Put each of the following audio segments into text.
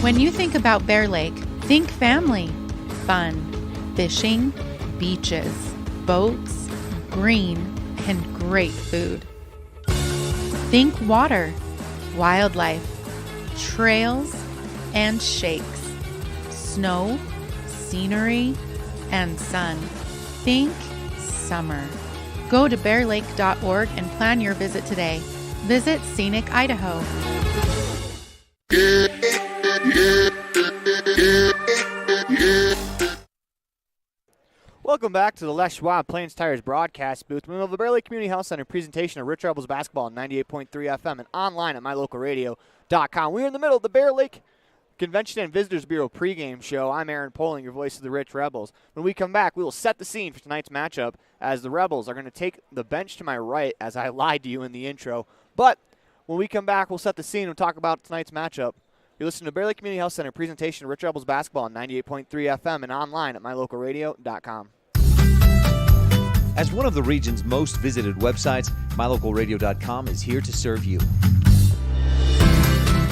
When you think think Bear Lake, think family, fun, fishing, beaches, boats, green, and great food. Think water, wildlife, trails, and shakes, snow, scenery, and sun. Think summer. Go to bearlake.org and plan your visit today. Visit Scenic Idaho. Welcome back to the Les Schwab Plains Tires broadcast booth. We're in the Bear Lake Community Health Center presentation of Rich Rebels basketball on 98.3 FM and online at mylocalradio.com. We're in the middle of the Bear Lake Convention and Visitors Bureau pregame show. I'm Aaron Poling, your voice of the Rich Rebels. When we come back, we will set the scene for tonight's matchup as the Rebels are going to take the bench to my right, as I lied to you in the intro. But when we come back, we'll set the scene and talk about tonight's matchup. You're listening to Bear Lake Community Health Center presentation of Rich Rebels basketball on 98.3 FM and online at mylocalradio.com. As one of the region's most visited websites, mylocalradio.com is here to serve you.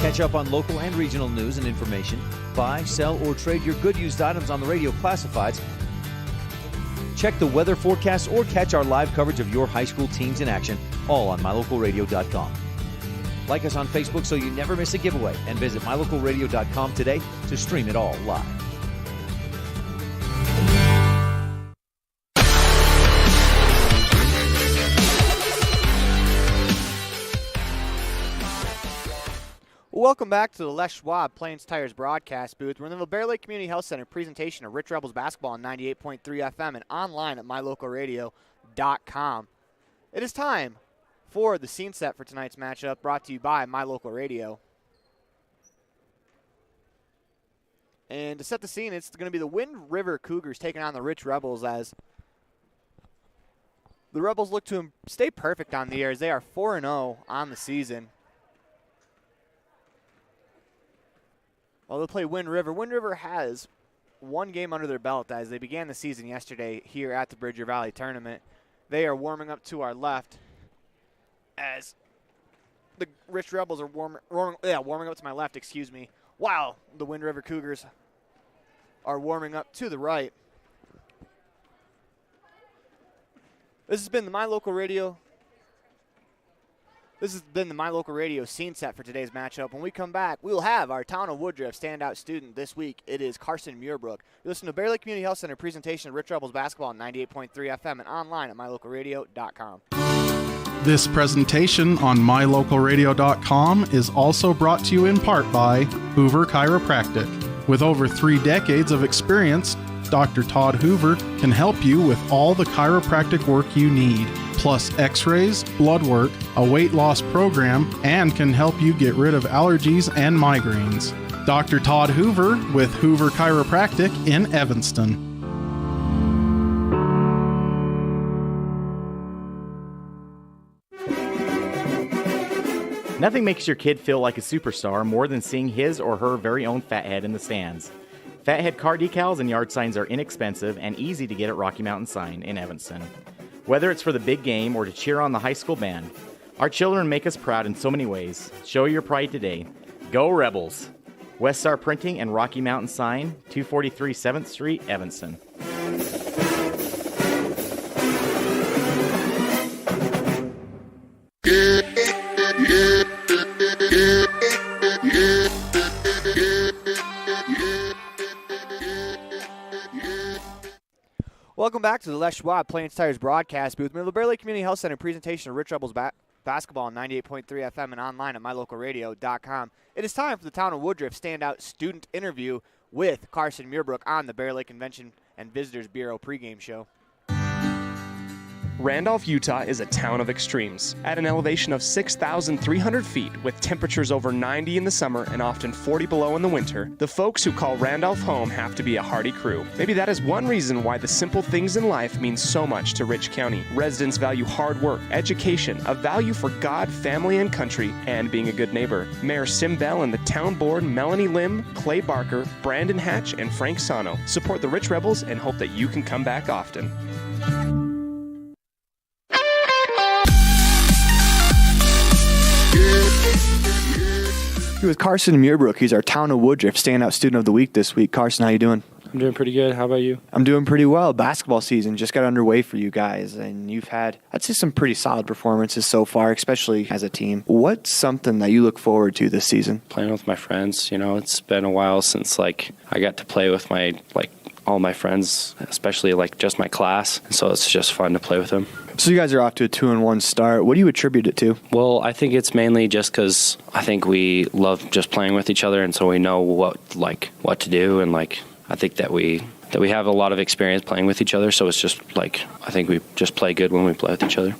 Catch up on local and regional news and information. Buy, sell, or trade your good used items on the radio classifieds. Check the weather forecast or catch our live coverage of your high school teams in action, all on mylocalradio.com. Like us on Facebook so you never miss a giveaway, and visit mylocalradio.com today to stream it all live. Welcome back to the Les Schwab Plains Tires broadcast booth. We're in the Bear Lake Community Health Center presentation of Rich Rebels basketball on 98.3 FM and online at mylocalradio.com. It is time for the scene set for tonight's matchup, brought to you by My Local Radio. And to set the scene, it's going to be the Wind River Cougars taking on the Rich Rebels, as the Rebels look to stay perfect on the air as they are 4-0 on the season. Well, they'll play Wind River. Wind River has one game under their belt as they began the season yesterday here at the Bridger Valley Tournament. They are warming up to our left as the Rich Rebels are warming up to my left, while the Wind River Cougars are warming up to the right. This has been the My Local Radio scene set for today's matchup. When we come back, we will have our Town of Woodruff standout student this week. It is Carson Muirbrook. You listen to Bear Lake Community Health Center presentation of Rich Rebels basketball on 98.3 FM and online at mylocalradio.com. This presentation on mylocalradio.com is also brought to you in part by Hoover Chiropractic. With over 3 decades of experience, Dr. Todd Hoover can help you with all the chiropractic work you need, plus x-rays, blood work, a weight loss program, and can help you get rid of allergies and migraines. Dr. Todd Hoover with Hoover Chiropractic in Evanston. Nothing makes your kid feel like a superstar more than seeing his or her very own Fathead in the stands. Fathead car decals and yard signs are inexpensive and easy to get at Rocky Mountain Sign in Evanston. Whether it's for the big game or to cheer on the high school band, our children make us proud in so many ways. Show your pride today. Go Rebels! West Star Printing and Rocky Mountain Sign, 243 7th Street, Evanston. Welcome back to the Les Schwab Plains Tires broadcast booth. We're in the Bear Lake Community Health Center presentation of Rich Rebels basketball on 98.3 FM and online at mylocalradio.com. It is time for the Town of Woodruff standout student interview with Carson Muirbrook on the Bear Lake Convention and Visitors Bureau pregame show. Randolph, Utah is a town of extremes. At an elevation of 6,300 feet, with temperatures over 90 in the summer and often 40 below in the winter, the folks who call Randolph home have to be a hardy crew. Maybe that is one reason why the simple things in life mean so much to Rich County. Residents value hard work, education, a value for God, family, and country, and being a good neighbor. Mayor Sim Bell and the town board, Melanie Lim, Clay Barker, Brandon Hatch, and Frank Sano, support the Rich Rebels and hope that you can come back often. We're with Carson Muirbrook. He's our Town of Woodruff Standout Student of the Week this week. Carson, how you doing? I'm doing pretty good. How about you? I'm doing pretty well. Basketball season just got underway for you guys, and you've had, I'd say, some pretty solid performances so far, especially as a team. What's something that you look forward to this season? Playing with my friends. It's been a while since I got to play with my all my friends, especially just my class. So it's just fun to play with them. So you guys are off to a 2-1 start. What do you attribute it to? Well, I think it's mainly just because I think we love just playing with each other, and so we know what to do, and I think that we have a lot of experience playing with each other, so it's just I think we just play good when we play with each other.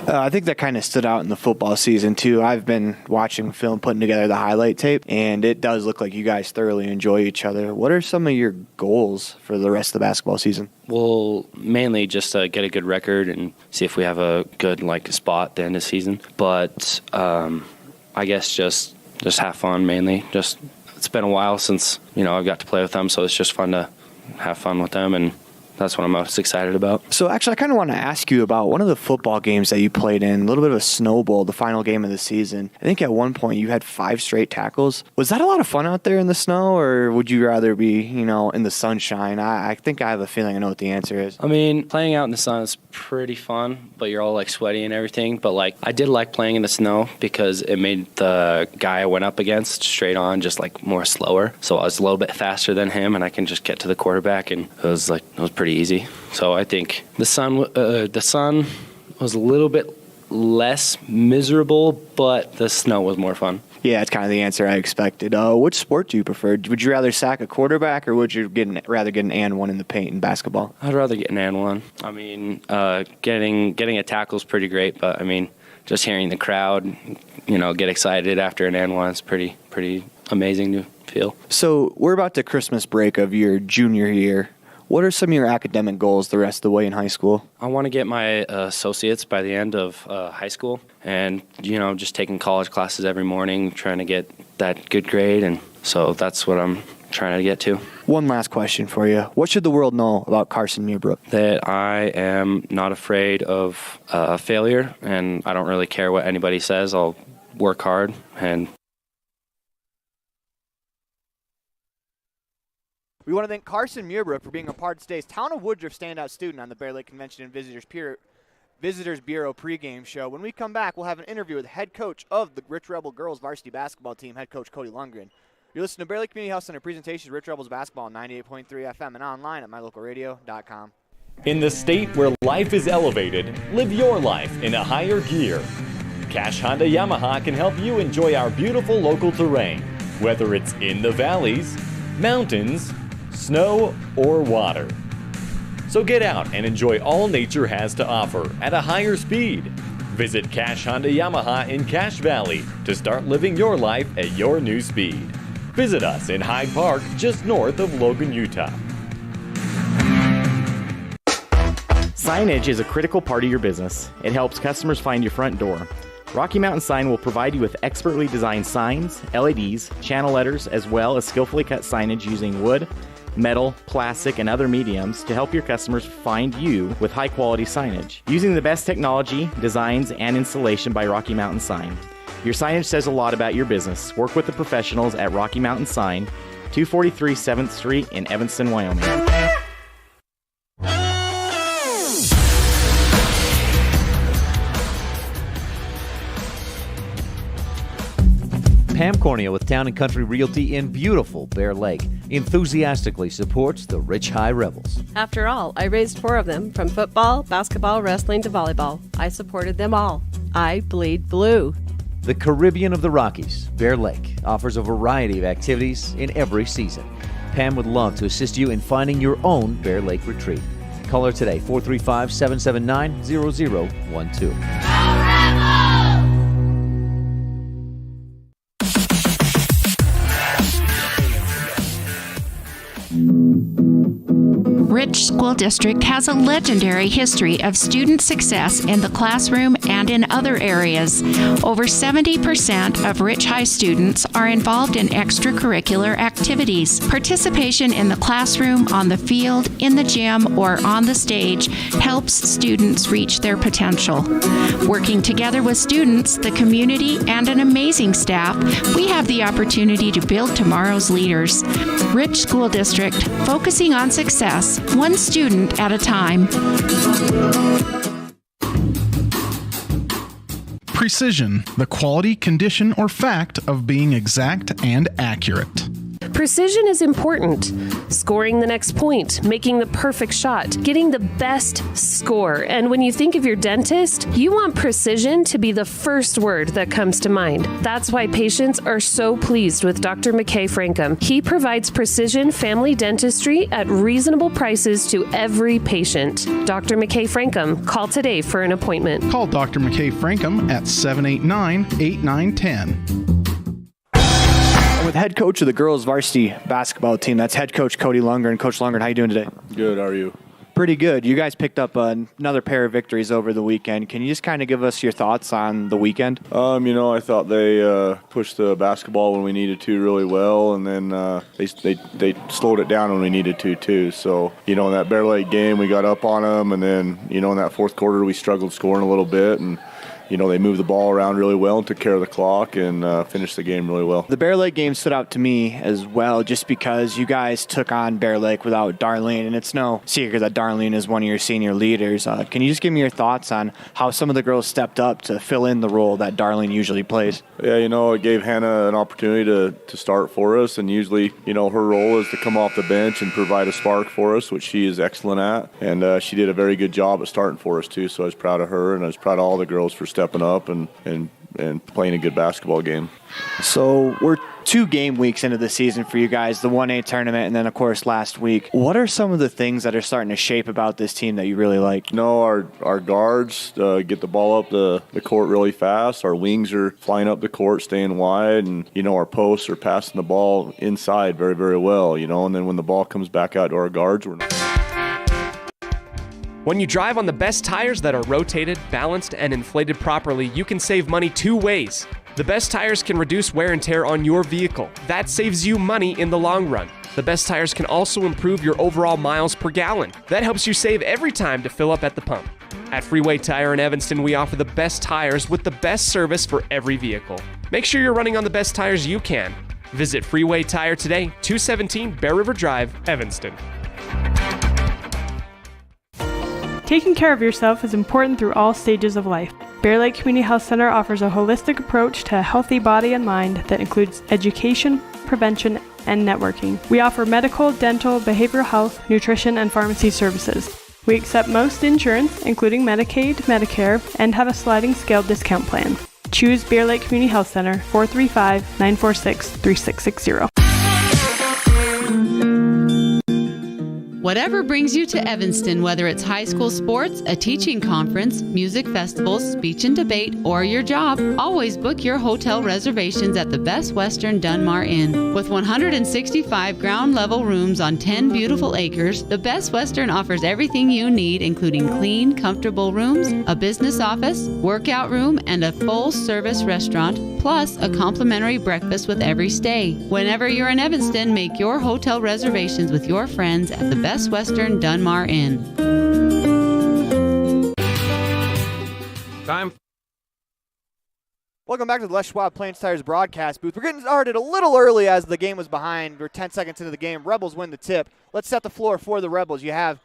I think that kind of stood out in the football season, too. I've been watching film, putting together the highlight tape, and it does look like you guys thoroughly enjoy each other. What are some of your goals for the rest of the basketball season? Well, mainly just to get a good record and see if we have a good spot at the end of the season. But I guess just have fun mainly. Just it's been a while since I've got to play with them, so it's just fun to have fun with them, and that's what I'm most excited about. So actually, I kind of want to ask you about one of the football games that you played in, a little bit of a snowball, the final game of the season. I think at one point you had 5 straight tackles. Was that a lot of fun out there in the snow, or would you rather be, in the sunshine? I think I have a feeling I know what the answer is. I mean, playing out in the sun is pretty fun, but you're all sweaty and everything. But I did like playing in the snow because it made the guy I went up against straight on just more slower. So I was a little bit faster than him, and I can just get to the quarterback, and it was pretty easy. So I think the sun was a little bit less miserable, but the snow was more fun. Yeah, it's kind of the answer I expected. Which sport do you prefer? Would you rather sack a quarterback, or would you rather get an and one in the paint in basketball? I'd rather get an and one. I mean, getting a tackle is pretty great, but I mean, just hearing the crowd, get excited after an and one is pretty amazing to feel. So we're about to Christmas break of your junior year. What are some of your academic goals the rest of the way in high school? I want to get my associates by the end of high school, and just taking college classes every morning, trying to get that good grade, and so that's what I'm trying to get to. One last question for you. What should the world know about Carson Muirbrook? That I am not afraid of failure, and I don't really care what anybody says. I'll work hard and We want to thank Carson Muirbrook for being a part of today's Town of Woodruff Standout Student on the Bear Lake Convention and Visitors Bureau pregame show. When we come back, we'll have an interview with head coach of the Rich Rebel girls varsity basketball team, head coach Cody Lundgren. You're listening to Bear Lake Community Health Center presentations, Rich Rebels basketball on 98.3 FM and online at mylocalradio.com. In the state where life is elevated, live your life in a higher gear. Cash Honda Yamaha can help you enjoy our beautiful local terrain, whether it's in the valleys, mountains, snow, or water. So get out and enjoy all nature has to offer at a higher speed. Visit Cash Honda Yamaha in Cache Valley to start living your life at your new speed. Visit us in Hyde Park, just north of Logan, Utah. Signage is a critical part of your business. It helps customers find your front door. Rocky Mountain Sign will provide you with expertly designed signs, LEDs, channel letters, as well as skillfully cut signage using wood, metal, plastic, and other mediums to help your customers find you with high-quality signage. Using the best technology, designs, and installation by Rocky Mountain Sign. Your signage says a lot about your business. Work with the professionals at Rocky Mountain Sign, 243 7th Street in Evanston, Wyoming. Pam Cornea with Town & Country Realty in beautiful Bear Lake enthusiastically supports the Rich High Rebels. After all, I raised 4 of them, from football, basketball, wrestling to volleyball. I supported them all. I bleed blue. The Caribbean of the Rockies, Bear Lake, offers a variety of activities in every season. Pam would love to assist you in finding your own Bear Lake retreat. Call her today, 435-779-0012. Rich School District has a legendary history of student success in the classroom and in other areas. Over 70% of Rich High students are involved in extracurricular activities. Participation in the classroom, on the field, in the gym, or on the stage helps students reach their potential. Working together with students, the community, and an amazing staff, we have the opportunity to build tomorrow's leaders. Rich School District, focusing on success, one student at a time. Precision, the quality, condition, or fact of being exact and accurate. Precision is important. Scoring the next point, making the perfect shot, getting the best score. And when you think of your dentist, you want precision to be the first word that comes to mind. That's why patients are so pleased with Dr. McKay Frankum. He provides precision family dentistry at reasonable prices to every patient. Dr. McKay Frankum, call today for an appointment. Call Dr. McKay Frankum at 789-8910. With head coach of the girls varsity basketball team, that's head coach Cody Lundgren. Coach Lundgren, how you doing today? Good, how are you? Pretty good. You guys picked up another pair of victories over the weekend. Can you just kind of give us your thoughts on the weekend? I thought they pushed the basketball when we needed to really well, and then they slowed it down when we needed to too. So, in that Bear Lake game, we got up on them, and then, in that fourth quarter, we struggled scoring a little bit, and they moved the ball around really well and took care of the clock and finished the game really well. The Bear Lake game stood out to me as well just because you guys took on Bear Lake without Darlene, and it's no secret that Darlene is one of your senior leaders. Can you just give me your thoughts on how some of the girls stepped up to fill in the role that Darlene usually plays? Yeah, it gave Hannah an opportunity to start for us, and usually, her role is to come off the bench and provide a spark for us, which she is excellent at, and she did a very good job at starting for us too, so I was proud of her, and I was proud of all the girls for stepping up and playing a good basketball game. So we're 2 game weeks into the season for you guys, the 1A tournament, and then, of course, last week. What are some of the things that are starting to shape about this team that you really like? Our guards get the ball up the court really fast. Our wings are flying up the court, staying wide, and, our posts are passing the ball inside very, very well, and then when the ball comes back out to our guards, we're not. When you drive on the best tires that are rotated, balanced, and inflated properly, you can save money 2 ways. The best tires can reduce wear and tear on your vehicle. That saves you money in the long run. The best tires can also improve your overall miles per gallon. That helps you save every time to fill up at the pump. At Freeway Tire in Evanston, we offer the best tires with the best service for every vehicle. Make sure you're running on the best tires you can. Visit Freeway Tire today, 217 Bear River Drive, Evanston. Taking care of yourself is important through all stages of life. Bear Lake Community Health Center offers a holistic approach to a healthy body and mind that includes education, prevention, and networking. We offer medical, dental, behavioral health, nutrition, and pharmacy services. We accept most insurance, including Medicaid, Medicare, and have a sliding scale discount plan. Choose Bear Lake Community Health Center, 435-946-3660. Whatever brings you to Evanston, whether it's high school sports, a teaching conference, music festivals, speech and debate, or your job, always book your hotel reservations at the Best Western Dunmar Inn. With 165 ground-level rooms on 10 beautiful acres, the Best Western offers everything you need, including clean, comfortable rooms, a business office, workout room, and a full-service restaurant, plus a complimentary breakfast with every stay. Whenever you're in Evanston, make your hotel reservations with your friends at the Best Western Dunmar Inn. Time. Welcome back to the Les Schwab Plains Tires broadcast booth. We're getting started a little early as the game was behind. We're 10 seconds into the game. Rebels win the tip. Let's set the floor for the Rebels. You have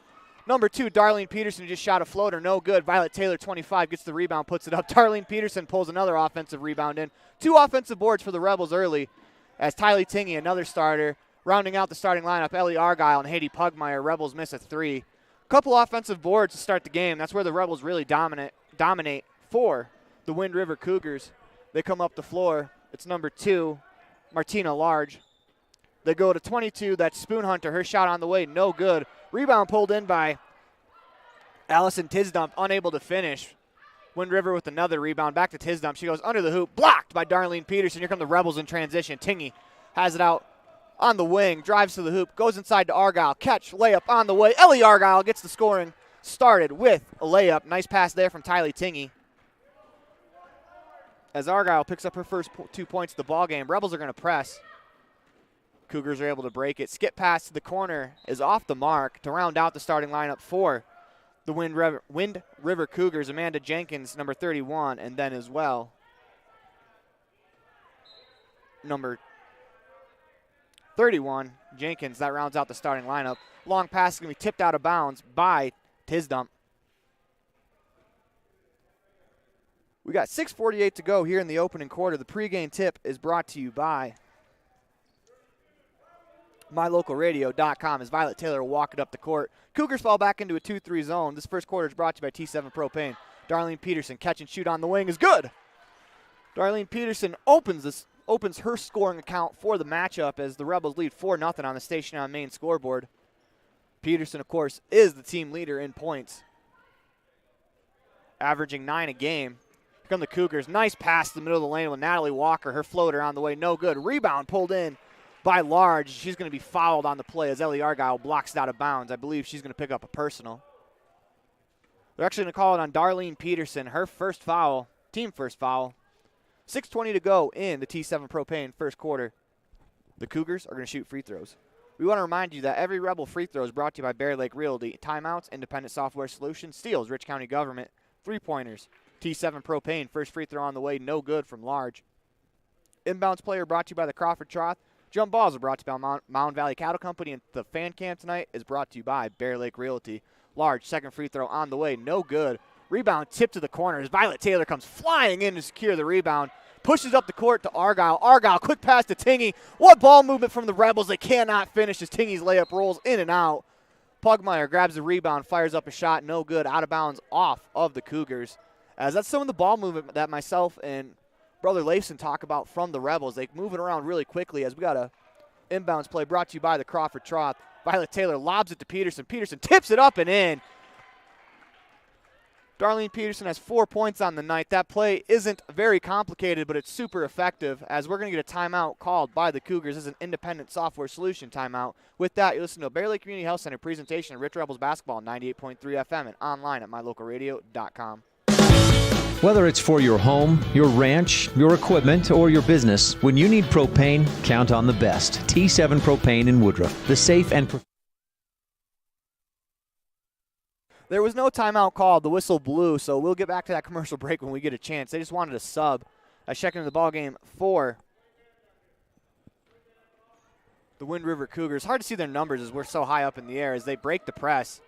number 2, Darlene Peterson, who just shot a floater. No good. Violet Taylor, 25, gets the rebound, puts it up. Darlene Peterson pulls another offensive rebound in. 2 offensive boards for the Rebels early as Tylee Tingy, another starter, rounding out the starting lineup, Ellie Argyle and Haiti Pugmire. Rebels miss a 3. Couple offensive boards to start the game. That's where the Rebels really dominate for the Wind River Cougars. They come up the floor. It's number 2, Martina Large. They go to 22. That's Spoon Hunter. Her shot on the way, no good. Rebound pulled in by Allison Tisdump, unable to finish. Wind River with another rebound. Back to Tisdump. She goes under the hoop, blocked by Darlene Peterson. Here come the Rebels in transition. Tingy has it out on the wing, drives to the hoop, goes inside to Argyle. Catch, layup on the way. Ellie Argyle gets the scoring started with a layup. Nice pass there from Tylee Tingey. As Argyle picks up her first 2 points of the ball game, Rebels are going to press. Cougars are able to break it. Skip pass to the corner is off the mark to round out the starting lineup for the Wind River Cougars. Amanda Jenkins, number 31, and then as well number 31, Jenkins. That rounds out the starting lineup. Long pass is going to be tipped out of bounds by Tisdump. We got 6:48 to go here in the opening quarter. The pregame tip is brought to you by MyLocalRadio.com as Violet Taylor will walk it up the court. Cougars fall back into a 2-3 zone. This first quarter is brought to you by T7 Propane. Darlene Peterson, catch and shoot on the wing is good. Darlene Peterson opens her scoring account for the matchup as the Rebels lead 4-0 on the Station on Main scoreboard. Peterson, of course, is the team leader in points, averaging 9 a game. Here come the Cougars. Nice pass to the middle of the lane with Natalie Walker. Her floater on the way, no good. Rebound pulled in by Large. She's going to be fouled on the play as Ellie Argyle blocks it out of bounds. I believe she's going to pick up a personal. They're actually going to call it on Darlene Peterson, her first foul, team first foul. 6:20 to go in the T7 Propane first quarter. The Cougars are going to shoot free throws. We want to remind you that every Rebel free throw is brought to you by Bear Lake Realty. Timeouts, Independent Software Solutions, Steals, Rich County Government, three-pointers. T7 Propane, first free throw on the way, no good from Large. Inbounds player brought to you by the Crawford Trough. Jump balls are brought to you by Mound Valley Cattle Company, and the fan cam tonight is brought to you by Bear Lake Realty. Large, second free throw on the way, no good. Rebound tipped to the corner as Violet Taylor comes flying in to secure the rebound. Pushes up the court to Argyle. Argyle, quick pass to Tingey. What ball movement from the Rebels. They cannot finish as Tingey's layup rolls in and out. Pugmire grabs the rebound, fires up a shot, no good, out of bounds off of the Cougars. As that's some of the ball movement that myself and Brother Lafson talk about from the Rebels. They move it around really quickly as we got a inbounds play brought to you by the Crawford Trough. Violet Taylor lobs it to Peterson. Peterson tips it up and in. Darlene Peterson has 4 points on the night. That play isn't very complicated, but it's super effective as we're going to get a timeout called by the Cougars. This is an independent software solution timeout. With that, you listen to a Bear Lake Community Health Center presentation of Rich Rebels basketball on 98.3 FM and online at mylocalradio.com. Whether it's for your home, your ranch, your equipment, or your business, when you need propane, count on the best. T7 Propane in Woodruff, the safe and There was no timeout called. The whistle blew, so we'll get back to that commercial break when we get a chance. They just wanted a sub. I check into the ball game for the Wind River Cougars. Hard to see their numbers as we're so high up in the air as they break the press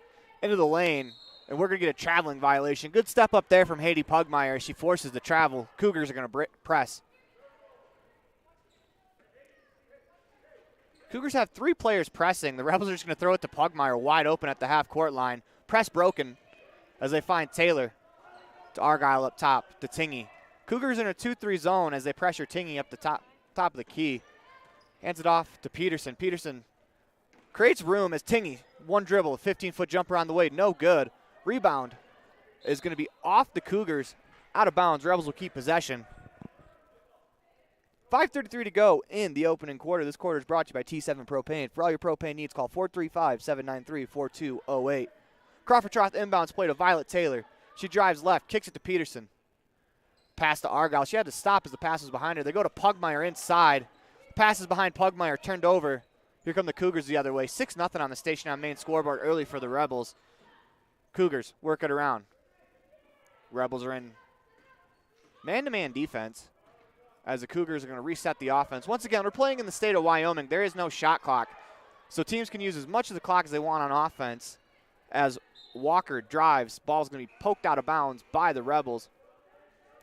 into the lane, and we're going to get a traveling violation. Good step up there from Haiti Pugmire as she forces the travel. Cougars are going to press. Cougars have 3 players pressing. The Rebels are just going to throw it to Pugmire wide open at the half-court line. Press broken as they find Taylor to Argyle up top to Tingey. Cougars in a 2-3 zone as they pressure Tingey up the top of the key. Hands it off to Peterson. Peterson creates room as Tingey, one dribble, a 15-foot jumper on the way, no good. Rebound is going to be off the Cougars, out of bounds. Rebels will keep possession. 5:33 to go in the opening quarter. This quarter is brought to you by T7 Propane. For all your propane needs, call 435-793-4208. Crawford Trough inbounds play to Violet Taylor. She drives left, kicks it to Peterson. Pass to Argyle. She had to stop as the pass was behind her. They go to Pugmire inside. Passes behind Pugmire, turned over. Here come the Cougars the other way. 6-0 on the station on main scoreboard early for the Rebels. Cougars work it around. Rebels are in man-to-man defense as the Cougars are going to reset the offense. Once again, we're playing in the state of Wyoming. There is no shot clock, so teams can use as much of the clock as they want on offense. As Walker drives, ball's going to be poked out of bounds by the Rebels.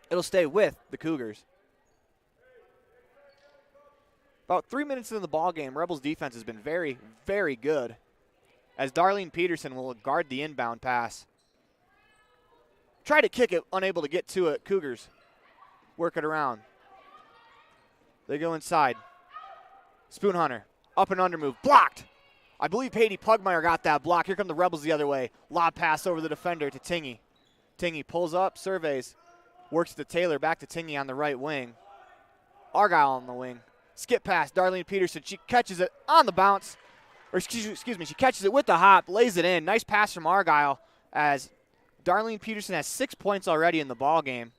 It'll stay with the Cougars. About 3 minutes into the ball game, Rebels defense has been very, very good as Darlene Peterson will guard the inbound pass. Try to kick it, unable to get to it. Cougars work it around. They go inside. Spoon Hunter, up and under move, blocked. I believe Haiti Pugmire got that block. Here come the Rebels the other way. Lob pass over the defender to Tingey. Tingey pulls up, surveys, works to Taylor, back to Tingey on the right wing. Argyle on the wing. Skip pass, Darlene Peterson. She catches it on the bounce. Or excuse me, she catches it with the hop, lays it in. Nice pass from Argyle as Darlene Peterson has 6 points already in the ball game.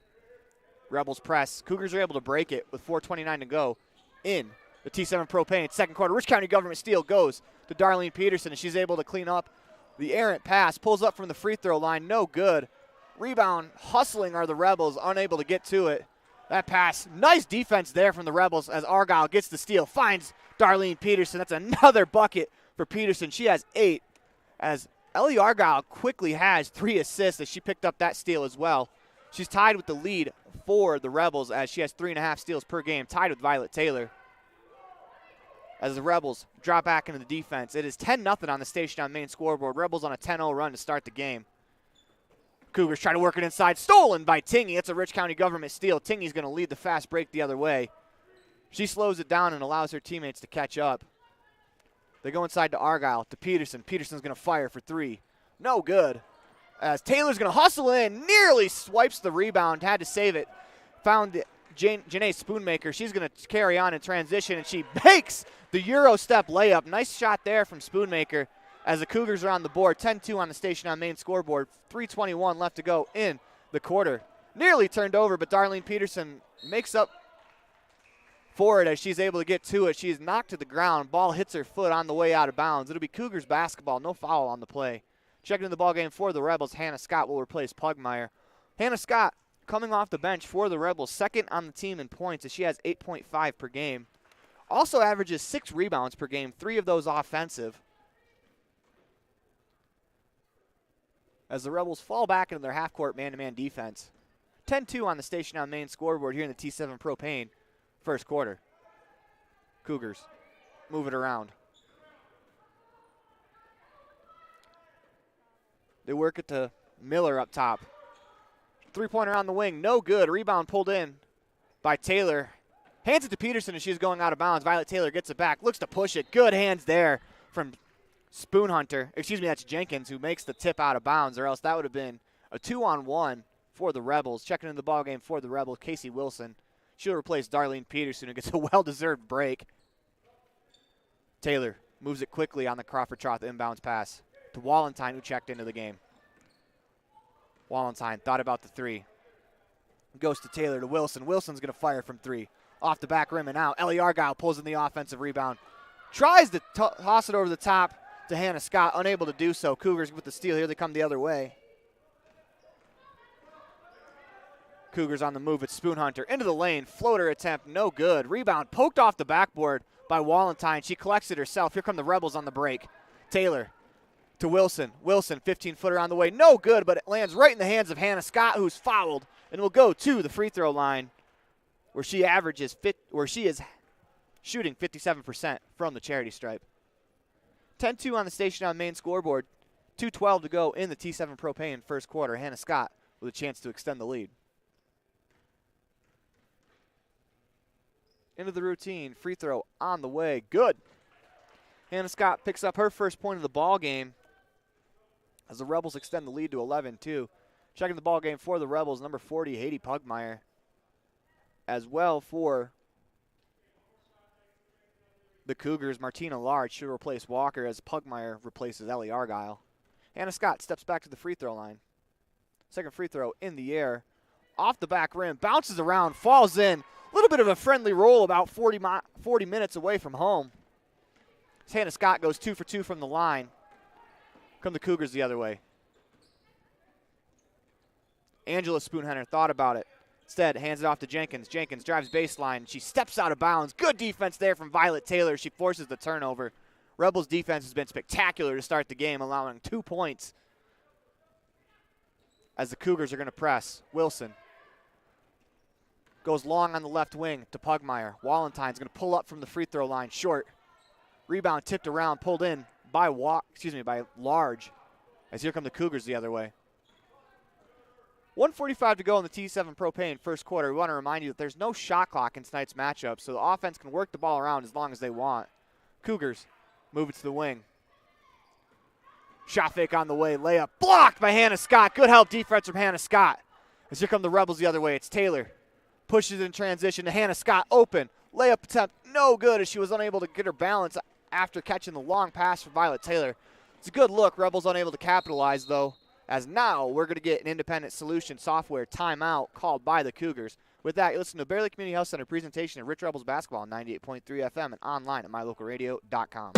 Rebels press. Cougars are able to break it with 4:29 to go in the T7 Propane. Second quarter, Rich County Government steal goes to Darlene Peterson, and she's able to clean up the errant pass. Pulls up from the free throw line, no good. Rebound, hustling are the Rebels, unable to get to it. That pass, nice defense there from the Rebels as Argyle gets the steal, finds Darlene Peterson. That's another bucket for Peterson. She has 8 as Ellie Argyle quickly has 3 assists as she picked up that steal as well. She's tied with the lead for the Rebels as she has 3.5 steals per game, tied with Violet Taylor. As the Rebels drop back into the defense, it is 10-0 on the Station on Main scoreboard. Rebels on a 10-0 run to start the game. Cougars try to work it inside, stolen by Tingy. It's a Rich County Government steal. Tingy's going to lead the fast break the other way. She slows it down and allows her teammates to catch up. They go inside to Argyle, to Peterson. Peterson's going to fire for 3. No good. As Taylor's going to hustle in, nearly swipes the rebound, had to save it. Found Janae Spoonmaker. She's going to carry on in transition, and she makes the Euro step layup. Nice shot there from Spoonmaker as the Cougars are on the board. 10-2 on the Station on Main scoreboard. 3:21 left to go in the quarter. Nearly turned over, but Darlene Peterson makes up for it as she's able to get to it. She is knocked to the ground. Ball hits her foot on the way out of bounds. It'll be Cougars basketball. No foul on the play. Checking in the ballgame for the Rebels, Hannah Scott will replace Pugmire. Hannah Scott coming off the bench for the Rebels, second on the team in points as she has 8.5 per game. Also averages 6 rebounds per game, 3 of those offensive. As the Rebels fall back into their half-court man-to-man defense. 10-2 on the Station on Main scoreboard here in the T7 Propane first quarter. Cougars move it around. They work it to Miller up top. Three-pointer on the wing, no good. Rebound pulled in by Taylor. Hands it to Peterson as she's going out of bounds. Violet Taylor gets it back, looks to push it. Good hands there from Spoonhunter. Excuse me, that's Jenkins who makes the tip out of bounds, or else that would have been a 2-on-1 for the Rebels. Checking in the ballgame for the Rebels, Casey Wilson. She'll replace Darlene Peterson, who gets a well-deserved break. Taylor moves it quickly on the Crawford-Troth inbounds pass to Wallentyne, who checked into the game. Wallentyne thought about the 3. Goes to Taylor to Wilson. Wilson's going to fire from 3. Off the back rim and out. Ellie Argyle pulls in the offensive rebound. Tries to toss it over the top to Hannah Scott. Unable to do so. Cougars with the steal. Here they come the other way. Cougars on the move. It's Spoonhunter. Into the lane. Floater attempt. No good. Rebound poked off the backboard by Wallentyne. She collects it herself. Here come the Rebels on the break. Taylor to Wilson. Wilson, 15-footer on the way. No good, but it lands right in the hands of Hannah Scott, who's fouled, and will go to the free throw line where she is shooting 57% from the charity stripe. 10-2 on the Station on Main scoreboard. 2:12 to go in the T7 Propane first quarter. Hannah Scott with a chance to extend the lead. Into the routine. Free throw on the way. Good. Hannah Scott picks up her first point of the ball game as the Rebels extend the lead to 11-2. Checking the ball game for the Rebels, number 40, Haiti Pugmire. As well for the Cougars, Martina Large should replace Walker as Pugmire replaces Ellie Argyle. Hannah Scott steps back to the free throw line. Second free throw in the air. Off the back rim, bounces around, falls in. A little bit of a friendly roll about 40 minutes away from home. Hannah Scott goes 2 for 2 from the line. Come the Cougars the other way. Angela Spoonhunter thought about it. Instead, hands it off to Jenkins. Jenkins drives baseline. She steps out of bounds. Good defense there from Violet Taylor. She forces the turnover. Rebels defense has been spectacular to start the game, allowing 2 points as the Cougars are going to press. Wilson goes long on the left wing to Pugmire. Wallentyne's going to pull up from the free throw line, short. Rebound tipped around, pulled in by Large. As here come the Cougars the other way. 1:45 to go in the T7 Propane first quarter. We want to remind you that there's no shot clock in tonight's matchup, so the offense can work the ball around as long as they want. Cougars move it to the wing. Shot fake on the way, layup blocked by Hannah Scott. Good help defense from Hannah Scott. As here come the Rebels the other way. It's Taylor. Pushes in transition to Hannah Scott. Open. Layup attempt. No good as she was unable to get her balance after catching the long pass from Violet Taylor. It's a good look. Rebels unable to capitalize, though, as now we're going to get an independent solution software timeout called by the Cougars. With that, you listen to Bear Lake Community Health Center presentation of Rich Rebels basketball on 98.3 FM and online at mylocalradio.com.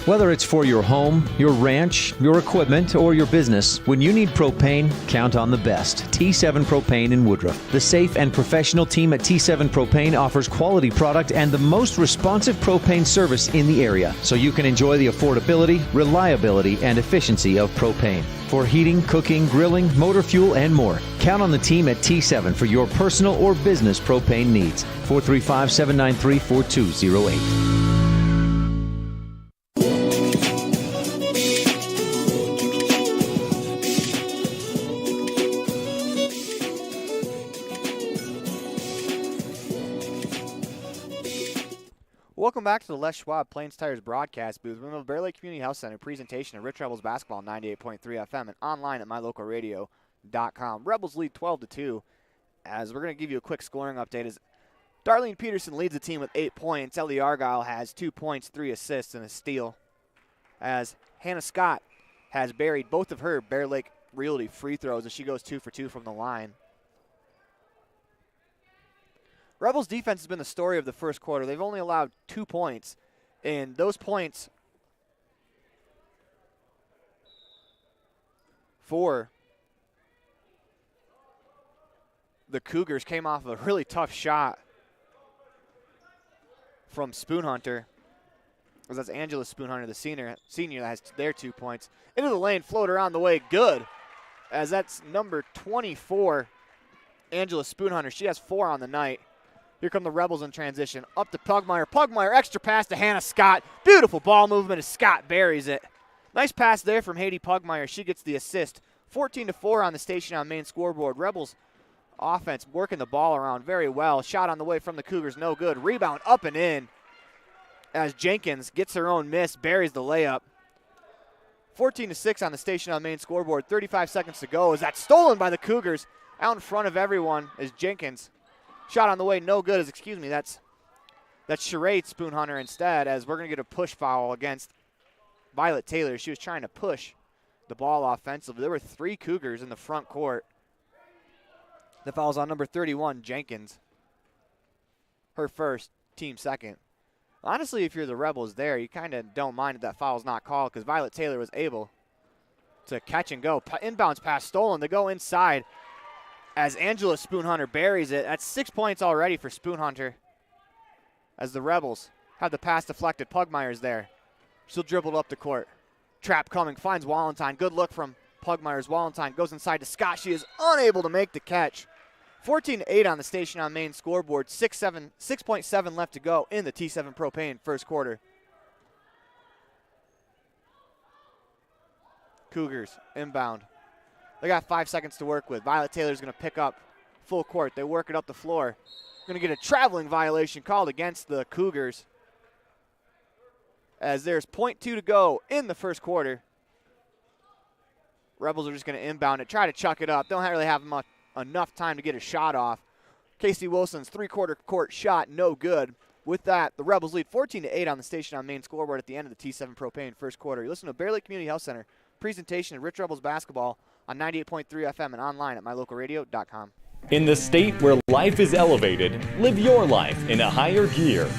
Whether it's for your home, your ranch, your equipment, or your business, when you need propane, count on the best. T7 Propane in Woodruff. The safe and professional team at T7 Propane offers quality product and the most responsive propane service in the area, so you can enjoy the affordability, reliability, and efficiency of propane. For heating, cooking, grilling, motor fuel, and more, count on the team at T7 for your personal or business propane needs. 435-793-4208. Welcome back to the Les Schwab Plains Tires broadcast booth. We're in the Bear Lake Community Health Center presentation of Rich Rebels basketball on 98.3 FM and online at mylocalradio.com. Rebels lead 12-2 as we're going to give you a quick scoring update. As Darlene Peterson leads the team with 8 points. Ellie Argyle has 2 points, 3 assists, and a steal. As Hannah Scott has buried both of her Bear Lake Realty free throws as she goes 2 for 2 from the line. Rebels defense has been the story of the first quarter. They've only allowed 2 points, and those points for the Cougars came off of a really tough shot from Spoonhunter. That's Angela Spoonhunter, the senior that has their 2 points. Into the lane, floater on the way, good. As that's number 24, Angela Spoonhunter. She has 4 on the night. Here come the Rebels in transition. Up to Pugmire. Pugmire, extra pass to Hannah Scott. Beautiful ball movement as Scott buries it. Nice pass there from Haiti Pugmire. She gets the assist. 14-4 on the station on main scoreboard. Rebels offense working the ball around very well. Shot on the way from the Cougars, no good. Rebound up and in as Jenkins gets her own miss, buries the layup. 14-6 on the station on main scoreboard. 35 seconds to go as that's stolen by the Cougars. Out in front of everyone is Jenkins. Shot on the way, no good. That's Sheree Spoonhunter instead, as we're going to get a push foul against Violet Taylor. She was trying to push the ball offensively. There were 3 Cougars in the front court. The foul's on number 31, Jenkins. Her first, team second. Honestly, if you're the Rebels there, you kind of don't mind if that foul's not called because Violet Taylor was able to catch and go. Inbounds pass stolen. They go inside. As Angela Spoonhunter buries it. That's 6 points already for Spoonhunter. As the Rebels have the pass deflected. Pugmire's there. She'll dribble up the court. Trap coming, finds Walentine. Good look from Pugmire's. Walentine goes inside to Scott. She is unable to make the catch. 14-8 on the station on main scoreboard. 6.7 left to go in the T7 Propane first quarter. Cougars inbound. They got 5 seconds to work with. Violet Taylor's going to pick up full court. They work it up the floor. Going to get a traveling violation called against the Cougars as there's 0.2 to go in the first quarter. Rebels are just going to inbound it, try to chuck it up. Don't really have enough time to get a shot off. Casey Wilson's three-quarter court shot, no good. With that, the Rebels lead 14-8 on the station on main scoreboard at the end of the T7 Propane first quarter. You listen to Bear Lake Community Health Center presentation of Rich Rebels basketball on 98.3 FM and online at mylocalradio.com. In the state where life is elevated, live your life in a higher gear.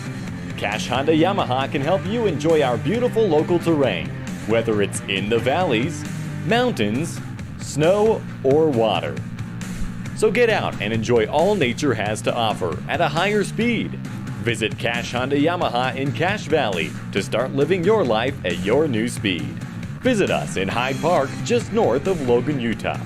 Cash Honda Yamaha can help you enjoy our beautiful local terrain, whether it's in the valleys, mountains, snow, or water. So get out and enjoy all nature has to offer at a higher speed. Visit Cash Honda Yamaha in Cache Valley to start living your life at your new speed. Visit us in Hyde Park, just north of Logan, Utah.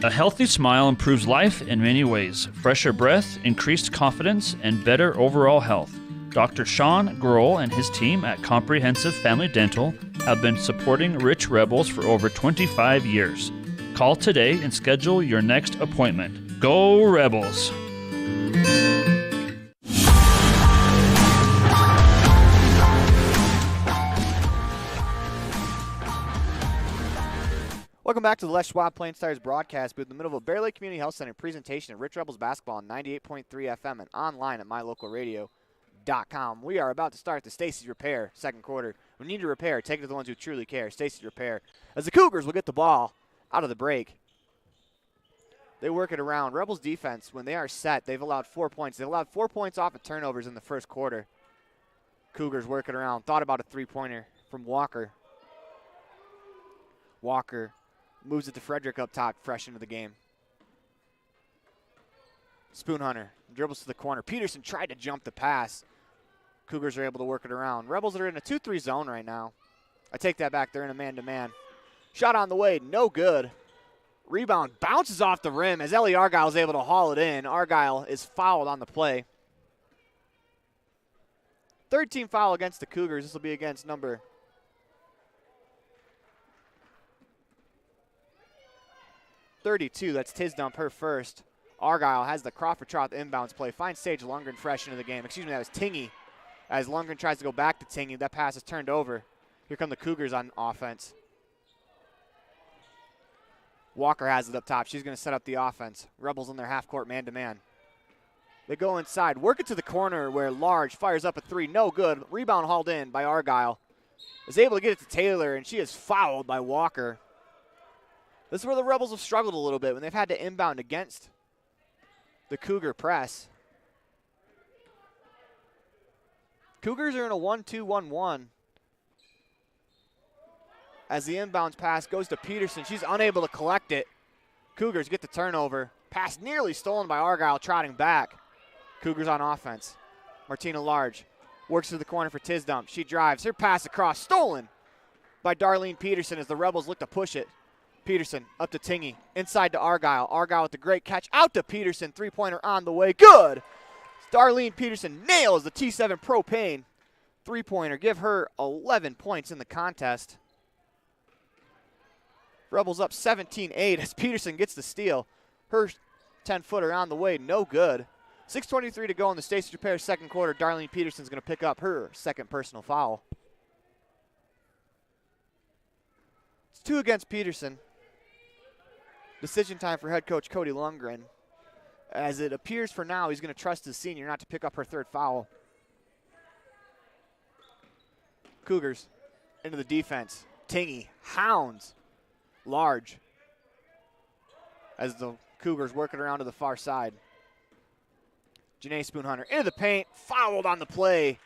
A healthy smile improves life in many ways. Fresher breath, increased confidence, and better overall health. Dr. Sean Grohl and his team at Comprehensive Family Dental have been supporting Rich Rebels for over 25 years. Call today and schedule your next appointment. Go Rebels! Welcome back to the Les Schwab Plains Tires broadcast booth in the middle of a Bear Lake Community Health Center presentation of Rich Rebels basketball on 98.3 FM and online at mylocalradio.com. We are about to start the Stacy's Repair second quarter. We need to repair. Take it to the ones who truly care. Stacy's Repair. As the Cougars will get the ball out of the break. They work it around. Rebels defense, when they are set, they've allowed 4 points. They allowed 4 points off of turnovers in the first quarter. Cougars work it around. Thought about a three-pointer from Walker. Walker moves it to Frederick up top, fresh into the game. Spoonhunter dribbles to the corner. Peterson tried to jump the pass. Cougars are able to work it around. Rebels are in a 2-3 zone right now. I take that back. They're in a man-to-man. Shot on the way, no good. Rebound bounces off the rim as Ellie Argyle is able to haul it in. Argyle is fouled on the play. Third team foul against the Cougars. This will be against number 32. That's Tisdump, her first. Argyle has the Crawford-Trout inbounds play. Finds Sage Lundgren fresh into the game. Excuse me, that was Tingy. As Lundgren tries to go back to Tingy, that pass is turned over. Here come the Cougars on offense. Walker has it up top. She's going to set up the offense. Rebels in their half-court man-to-man. They go inside. Work it to the corner where Large fires up a three. No good. Rebound hauled in by Argyle. Is able to get it to Taylor, and she is fouled by Walker. This is where the Rebels have struggled a little bit when they've had to inbound against the Cougar press. Cougars are in a 1-2-1-1. As the inbounds pass goes to Peterson. She's unable to collect it. Cougars get the turnover. Pass nearly stolen by Argyle, trotting back. Cougars on offense. Martina Large works to the corner for Tisdump. She drives. Her pass across. Stolen by Darlene Peterson as the Rebels look to push it. Peterson up to Tingy. Inside to Argyle. Argyle with the great catch. Out to Peterson. Three-pointer on the way. Good. Darlene Peterson nails the T7 Propane three-pointer. Give her 11 points in the contest. Rebels up 17-8 as Peterson gets the steal. Her 10-footer on the way. No good. 6:23 to go in the Stacy's Repair second quarter. Darlene Peterson's going to pick up her second personal foul. It's 2 against Peterson. Decision time for head coach Cody Lundgren. As it appears for now, he's going to trust his senior not to pick up her third foul. Cougars into the defense. Tingy hounds Large as the Cougars work it around to the far side. Janae Spoonhunter into the paint, fouled on the play.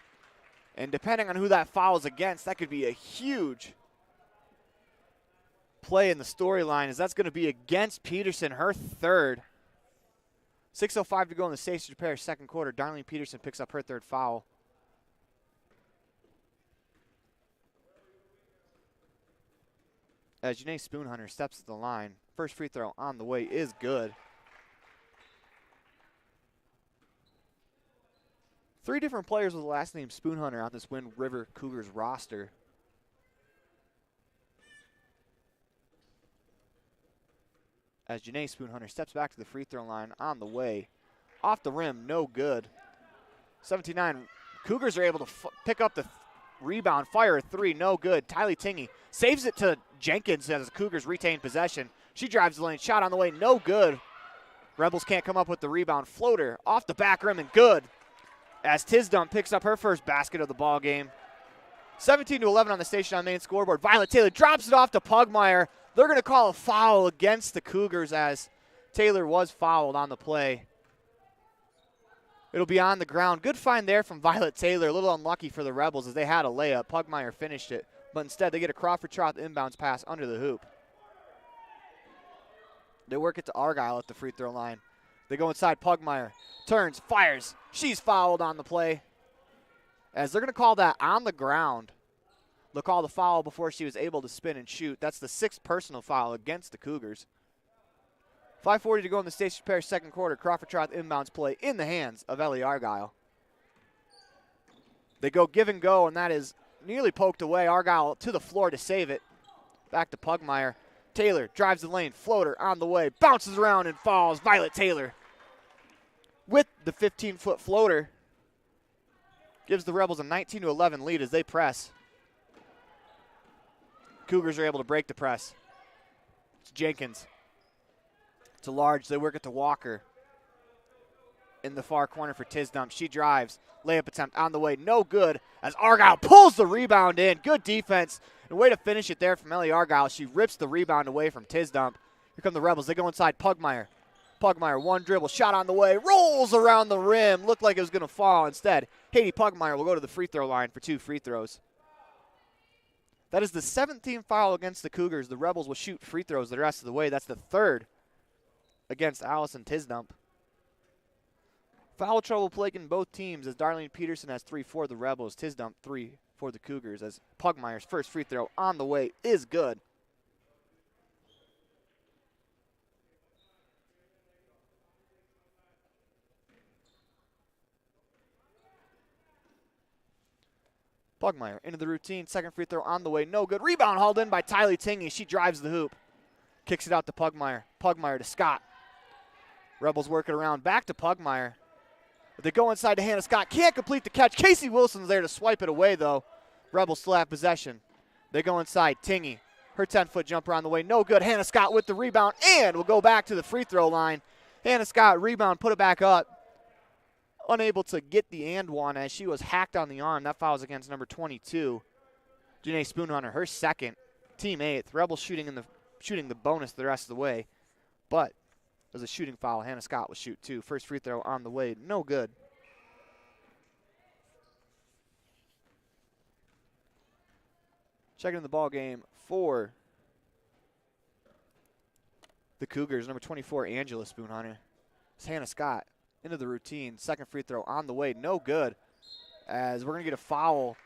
And depending on who that foul is against, that could be a huge play in the storyline, as that's going to be against Peterson, her third. 6:05 to go in the Stacy's Repair second quarter. Darlene Peterson picks up her third foul. As Janae Spoonhunter steps to the line. First free throw on the way is good. 3 different players with the last name Spoonhunter on this Wind River Cougars roster. As Janae Spoonhunter steps back to the free throw line on the way. Off the rim, no good. 17-9. Cougars are able to pick up the rebound, fire a three, no good. Tylee Tingy saves it to Jenkins as the Cougars retain possession. She drives the lane, shot on the way, no good. Rebels can't come up with the rebound. Floater off the back rim and good. As Tisdump picks up her first basket of the ball game. 17-11 on the Station on Main scoreboard. Violet Taylor drops it off to Pugmire. They're going to call a foul against the Cougars as Taylor was fouled on the play. It'll be on the ground. Good find there from Violet Taylor. A little unlucky for the Rebels as they had a layup. Pugmire finished it, but instead they get a Crawford-Trout inbounds pass under the hoop. They work it to Argyle at the free throw line. They go inside. Pugmire turns, fires. She's fouled on the play. As they're going to call that on the ground. They'll call the foul before she was able to spin and shoot. That's the 6th personal foul against the Cougars. 5:40 to go in the Stacy's Repair second quarter. Crawford-Trout inbounds play in the hands of Ellie Argyle. They go give and go, and that is nearly poked away. Argyle to the floor to save it. Back to Pugmire. Taylor drives the lane. Floater on the way. Bounces around and falls. Violet Taylor with the 15-foot floater. Gives the Rebels a 19-11 lead as they press. Cougars are able to break the press. It's Jenkins. To Large. They work it to Walker. In the far corner for Tisdump. She drives. Layup attempt on the way. No good as Argyle pulls the rebound in. Good defense. And way to finish it there from Ellie Argyle. She rips the rebound away from Tisdump. Here come the Rebels. They go inside Pugmire. Pugmire, one dribble, shot on the way, rolls around the rim. Looked like it was going to fall. Instead, Haiti Pugmire will go to the free throw line for 2 free throws. That is the 17th foul against the Cougars. The Rebels will shoot free throws the rest of the way. That's the 3rd against Allison Tisdump. Foul trouble plaguing both teams as Darlene Peterson has 3 for the Rebels. Tisdump 3 for the Cougars as Pugmire's first free throw on the way is good. Pugmire into the routine. Second free throw on the way. No good. Rebound hauled in by Tylee Tingy. She drives the hoop. Kicks it out to Pugmire. Pugmire to Scott. Rebels work it around. Back to Pugmire. But they go inside to Hannah Scott. Can't complete the catch. Casey Wilson's there to swipe it away, though. Rebels still have possession. They go inside. Tingy. Her 10-foot jumper on the way. No good. Hannah Scott with the rebound. And will go back to the free throw line. Hannah Scott rebound. Put it back up. Unable to get the and one as she was hacked on the arm. That foul is against number 22, Janae Spoonhunter, her second, team 8th. Rebels shooting the bonus the rest of the way, but there's a shooting foul. Hannah Scott will shoot 2. First free throw on the way, no good. Checking in the ball game for the Cougars, number 24, Angela Spoonhunter. It's Hannah Scott. Into the routine. Second free throw on the way. No good. As we're going to get a foul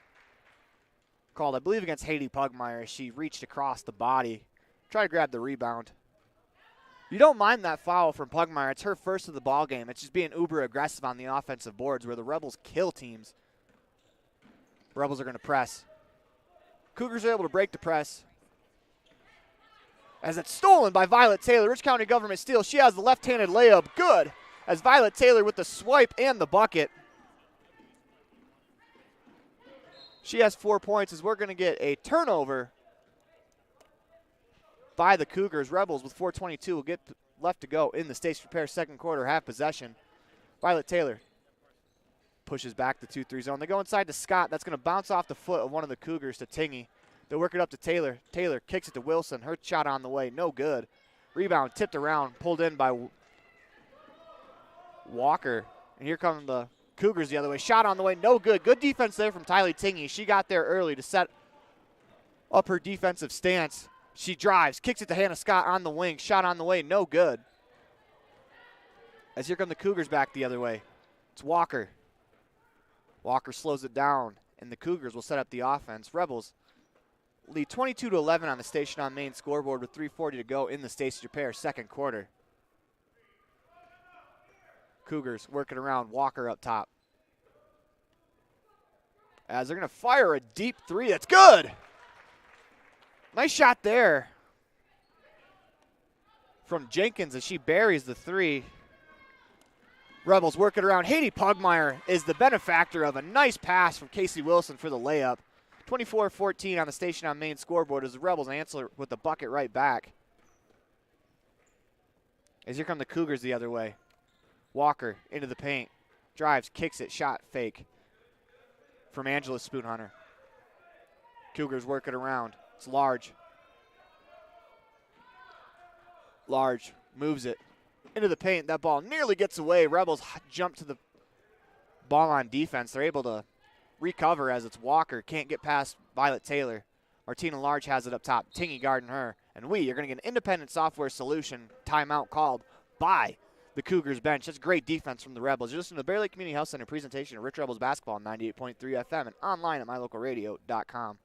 called, I believe, against Haiti Pugmire. She reached across the body. Tried to grab the rebound. You don't mind that foul from Pugmire. It's her first of the ball game. It's just being uber aggressive on the offensive boards where the Rebels kill teams. The Rebels are going to press. Cougars are able to break the press. As it's stolen by Violet Taylor. Rich County Government steal. She has the left-handed layup. Good. As Violet Taylor with the swipe and the bucket. She has 4 points as we're going to get a turnover by the Cougars. Rebels with 4:22 will get left to go in the States Repair second quarter, have possession. Violet Taylor pushes back the 2-3 zone. They go inside to Scott. That's going to bounce off the foot of one of the Cougars to Tingy. They work it up to Taylor. Taylor kicks it to Wilson. Her shot on the way, no good. Rebound tipped around, pulled in by Walker, and here come the Cougars the other way. Shot on the way, no good. Good defense there from Tylee Tingy. She got there early to set up her defensive stance. She drives, kicks it to Hannah Scott on the wing. Shot on the way, no good. As here come the Cougars back the other way. It's Walker. Walker slows it down, and the Cougars will set up the offense. Rebels lead 22-11 on the Station on Main scoreboard with 3:40 to go in the Stacey Repair second quarter. Cougars working around. Walker up top. As they're going to fire a deep 3. That's good. Nice shot there from Jenkins as she buries the 3. Rebels working around. Haiti Pugmire is the benefactor of a nice pass from Casey Wilson for the layup. 24-14 on the Station on Main scoreboard as the Rebels answer with the bucket right back. As here come the Cougars the other way. Walker into the paint. Drives, kicks it, shot, fake. From Angela Spoonhunter. Cougars work it around. It's Large. Large moves it into the paint. That ball nearly gets away. Rebels jump to the ball on defense. They're able to recover as it's Walker. Can't get past Violet Taylor. Martina Large has it up top. Tingy guarding her. And you're going to get an independent software solution timeout called by the Cougars bench. That's great defense from the Rebels. You're listening to the Bear Lake Community Health Center presentation of Rich Rebels basketball on 98.3 FM and online at mylocalradio.com.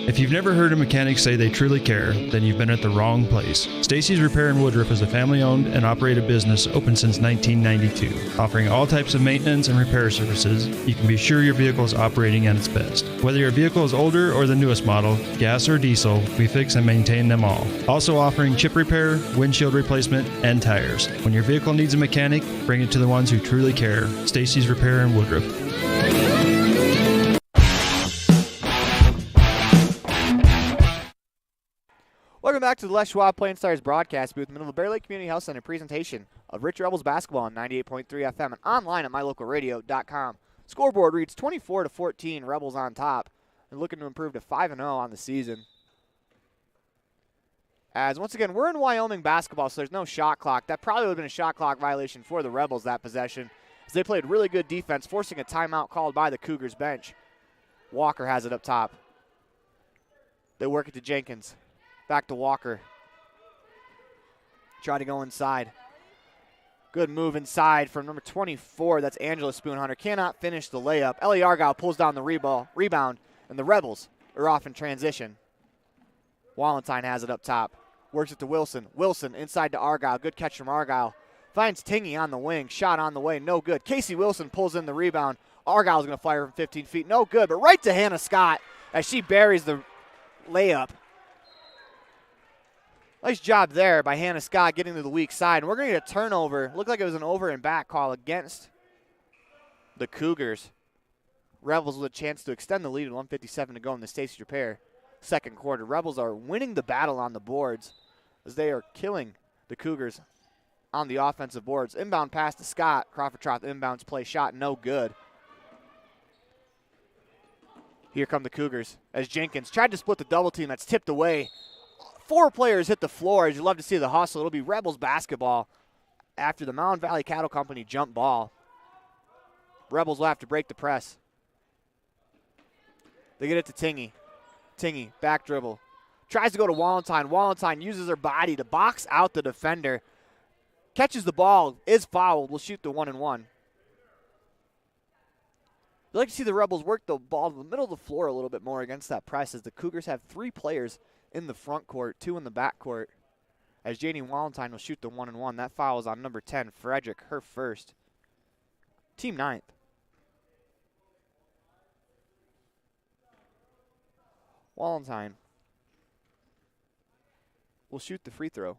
If you've never heard a mechanic say they truly care, then you've been at the wrong place. Stacy's Repair in Woodruff is a family-owned and operated business open since 1992. Offering all types of maintenance and repair services, you can be sure your vehicle is operating at its best. Whether your vehicle is older or the newest model, gas or diesel, we fix and maintain them all. Also offering chip repair, windshield replacement, and tires. When your vehicle needs a mechanic, bring it to the ones who truly care. Stacy's Repair in Woodruff. Welcome back to the Les Schwab Plain Stars broadcast booth in the middle of the Bear Lake Community Health Center presentation of Rich Rebels basketball on 98.3 FM and online at mylocalradio.com. Scoreboard reads 24-14, Rebels on top, and looking to improve to 5-0 on the season. As once again, we're in Wyoming basketball, so there's no shot clock. That probably would have been a shot clock violation for the Rebels, that possession, as they played really good defense, forcing a timeout called by the Cougars bench. Walker has it up top. They work it to Jenkins. Back to Walker. Try to go inside. Good move inside from number 24. That's Angela Spoonhunter. Cannot finish the layup. Ellie Argyle pulls down the rebound, and the Rebels are off in transition. Wallenstein has it up top. Works it to Wilson. Wilson inside to Argyle. Good catch from Argyle. Finds Tingy on the wing. Shot on the way. No good. Casey Wilson pulls in the rebound. Argyle's going to fire from 15 feet. No good, but right to Hannah Scott as she buries the layup. Nice job there by Hannah Scott getting to the weak side. And we're going to get a turnover. Looked like it was an over and back call against the Cougars. Rebels with a chance to extend the lead with 1:57 to go in the Stacey Repair second quarter. Rebels are winning the battle on the boards as they are killing the Cougars on the offensive boards. Inbound pass to Scott. Crawford Troth inbounds play shot, no good. Here come the Cougars as Jenkins tried to split the double team. That's tipped away. 4 players hit the floor. As you love to see the hustle, it'll be Rebels basketball after the Mountain Valley Cattle Company jump ball. Rebels will have to break the press. They get it to Tingy. Tingy, back dribble. Tries to go to Wallenstein. Wallenstein uses her body to box out the defender. Catches the ball, is fouled. Will shoot the 1-and-1. I'd like to see the Rebels work the ball to the middle of the floor a little bit more against that press, as the Cougars have 3 players in the front court, 2 in the back court, as Janie Wallenstein will shoot the 1-and-1. That foul is on number 10, Frederick, her first. Team 9th. Wallenstein will shoot the free throw.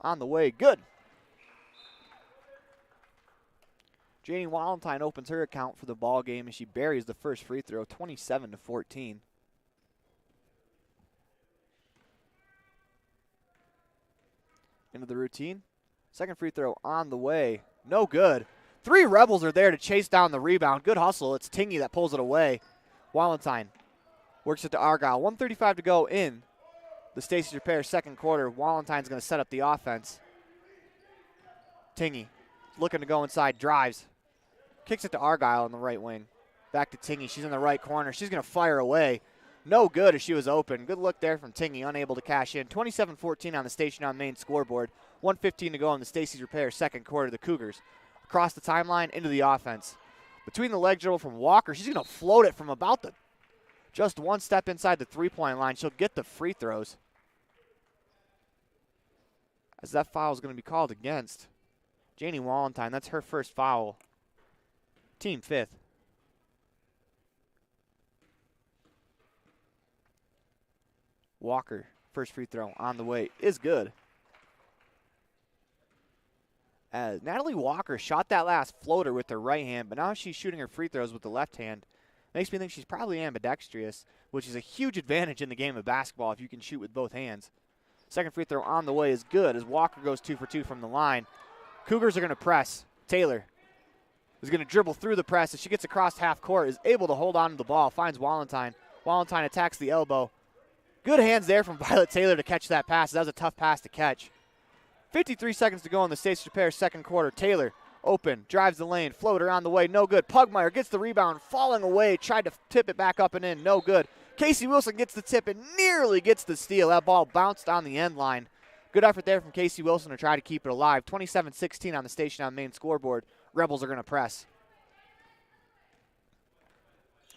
On the way, good. Janie Wallenstein opens her account for the ball game as she buries the first free throw, 27-14. Into the routine. Second free throw on the way. No good. 3 Rebels are there to chase down the rebound. Good hustle. It's Tingy that pulls it away. Wallenstein works it to Argyle. 1:35 to go in the Stacey Repair second quarter. Wallenstein's going to set up the offense. Tingy looking to go inside, drives. Kicks it to Argyle on the right wing. Back to Tingy. She's in the right corner. She's going to fire away. No good as she was open. Good look there from Tingy, unable to cash in. 27-14 on the Station on Main scoreboard. 1:15 to go in the Stacey's Repair second quarter. The Cougars across the timeline into the offense. Between the leg dribble from Walker, she's going to float it from about the just one step inside the three-point line. She'll get the free throws, as that foul is going to be called against Janie Wallenstein. That's her first foul. Team 5th. Walker, first free throw on the way, is good. As Natalie Walker shot that last floater with her right hand, but now she's shooting her free throws with the left hand. Makes me think she's probably ambidextrous, which is a huge advantage in the game of basketball if you can shoot with both hands. Second free throw on the way is good as Walker goes 2 for 2 from the line. Cougars are going to press. Taylor is going to dribble through the press. As she gets across half court, is able to hold on to the ball, finds Wallenstein. Wallenstein attacks the elbow. Good hands there from Violet Taylor to catch that pass. That was a tough pass to catch. 53 seconds to go in the Stacey Repair second quarter. Taylor open, drives the lane, floater on the way, no good. Pugmire gets the rebound, falling away, tried to tip it back up and in, no good. Casey Wilson gets the tip and nearly gets the steal. That ball bounced on the end line. Good effort there from Casey Wilson to try to keep it alive. 27-16 on the Station on Main scoreboard. Rebels are going to press.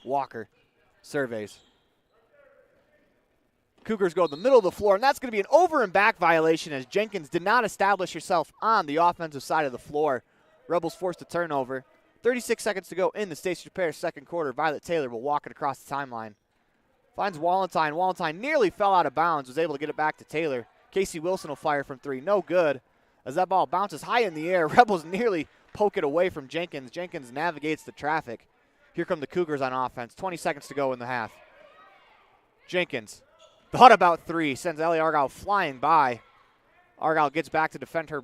Walker surveys. Cougars go to the middle of the floor, and that's going to be an over and back violation as Jenkins did not establish herself on the offensive side of the floor. Rebels forced a turnover. 36 seconds to go in the Stacey Repair second quarter. Violet Taylor will walk it across the timeline. Finds Wallenstein. Wallenstein nearly fell out of bounds, was able to get it back to Taylor. Casey Wilson will fire from 3. No good. As that ball bounces high in the air, Rebels nearly poke it away from Jenkins. Jenkins navigates the traffic. Here come the Cougars on offense. 20 seconds to go in the half. Jenkins. thought about three, sends Ellie Argyle flying by. Argyle gets back to defend her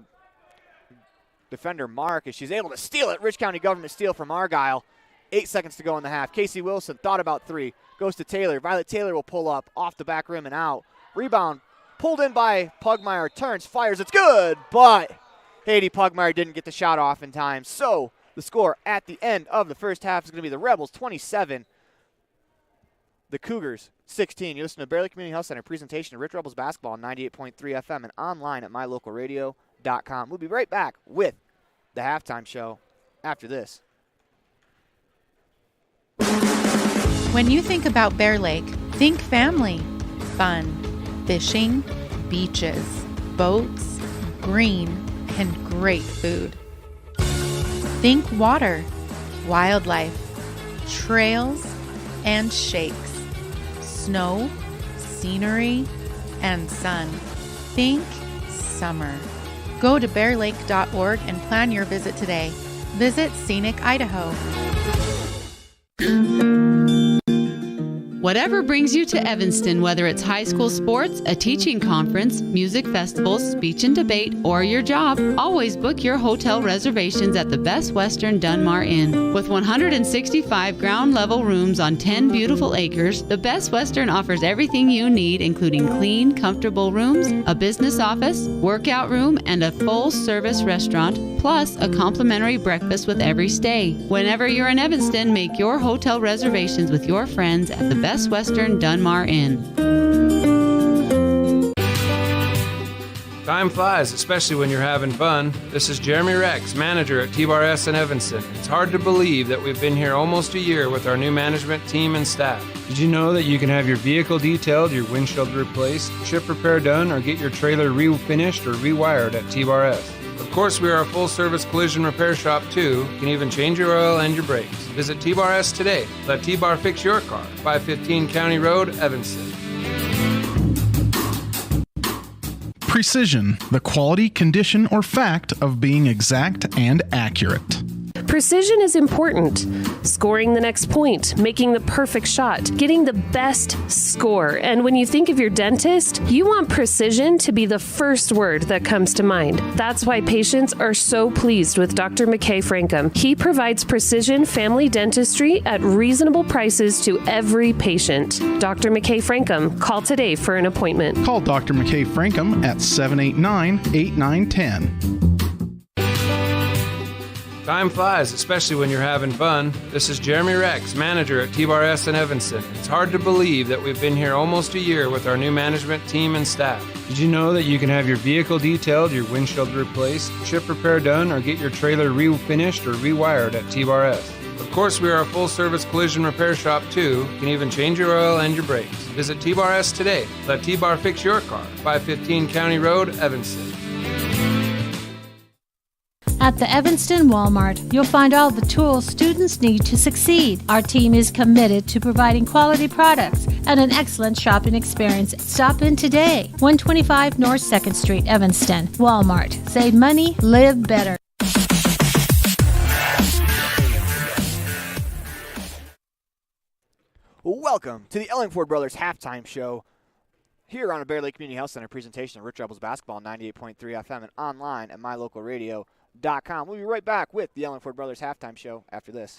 defender Mark as she's able to steal it. Rich County Government steal from Argyle. 8 seconds to go in the half. Casey Wilson thought about three, goes to Taylor. Violet Taylor will pull up off the back rim and out. Rebound pulled in by Pugmire, turns, fires, it's good, but Haiti Pugmire didn't get the shot off in time. So the score at the end of the first half is going to be the Rebels 27, the Cougars 16. You listen to Bear Lake Community Health Center presentation of Rich Rebels basketball on 98.3 FM and online at mylocalradio.com. We'll be right back with the halftime show after this. When you think about Bear Lake, think family, fun, fishing, beaches, boats, green, and great food. Think water, wildlife, trails, and shakes, snow, scenery, and sun. Think summer. Go to bearlake.org and plan your visit today. Visit Scenic Idaho. Whatever brings you to Evanston, whether it's high school sports, a teaching conference, music festivals, speech and debate, or your job, always book your hotel reservations at the Best Western Dunmar Inn. With 165 ground-level rooms on 10 beautiful acres, the Best Western offers everything you need, including clean, comfortable rooms, a business office, workout room, and a full-service restaurant, plus a complimentary breakfast with every stay. Whenever you're in Evanston, make your hotel reservations with your friends at the Best Western Dunmar Inn. Time flies, especially when you're having fun. This is Jeremy Rex, manager at T-Bar S in Evanston. It's hard to believe that we've been here almost a year with our new management team and staff. Did you know that you can have your vehicle detailed, your windshield replaced, chip repair done, or get your trailer refinished or rewired at T-Bar S? Of course, we are a full-service collision repair shop, too. You can even change your oil and your brakes. Visit T-Bar S today. Let T-Bar fix your car. 515 County Road, Evanston. Precision, the quality, condition, or fact of being exact and accurate. Precision is important. Scoring the next point, making the perfect shot, getting the best score. And when you think of your dentist, you want precision to be the first word that comes to mind. That's why patients are so pleased with Dr. McKay Frankham. He provides precision family dentistry at reasonable prices to every patient. Dr. McKay Frankham, call today for an appointment. Call Dr. McKay Frankham at 789-8910. Time flies, especially when you're having fun. This is Jeremy Rex, manager at T-Bar S in Evanston. It's hard to believe that we've been here almost a year with our new management team and staff. Did you know that you can have your vehicle detailed, your windshield replaced, chip repair done, or get your trailer refinished or rewired at T-Bar S? Of course, we are a full-service collision repair shop, too. You can even change your oil and your brakes. Visit T-Bar S today. Let T-Bar fix your car. 515 County Road, Evanston. At the Evanston Walmart, you'll find all the tools students need to succeed. Our team is committed to providing quality products and an excellent shopping experience. Stop in today. 125 North 2nd Street, Evanston. Walmart. Save money, live better. Welcome to the Ellingford Brothers halftime show here on a Bear Lake Community Health Center presentation of Rich Rebels basketball on 98.3 FM and online at mylocalradio.com. We'll be right back with the Ellingford Brothers halftime show after this.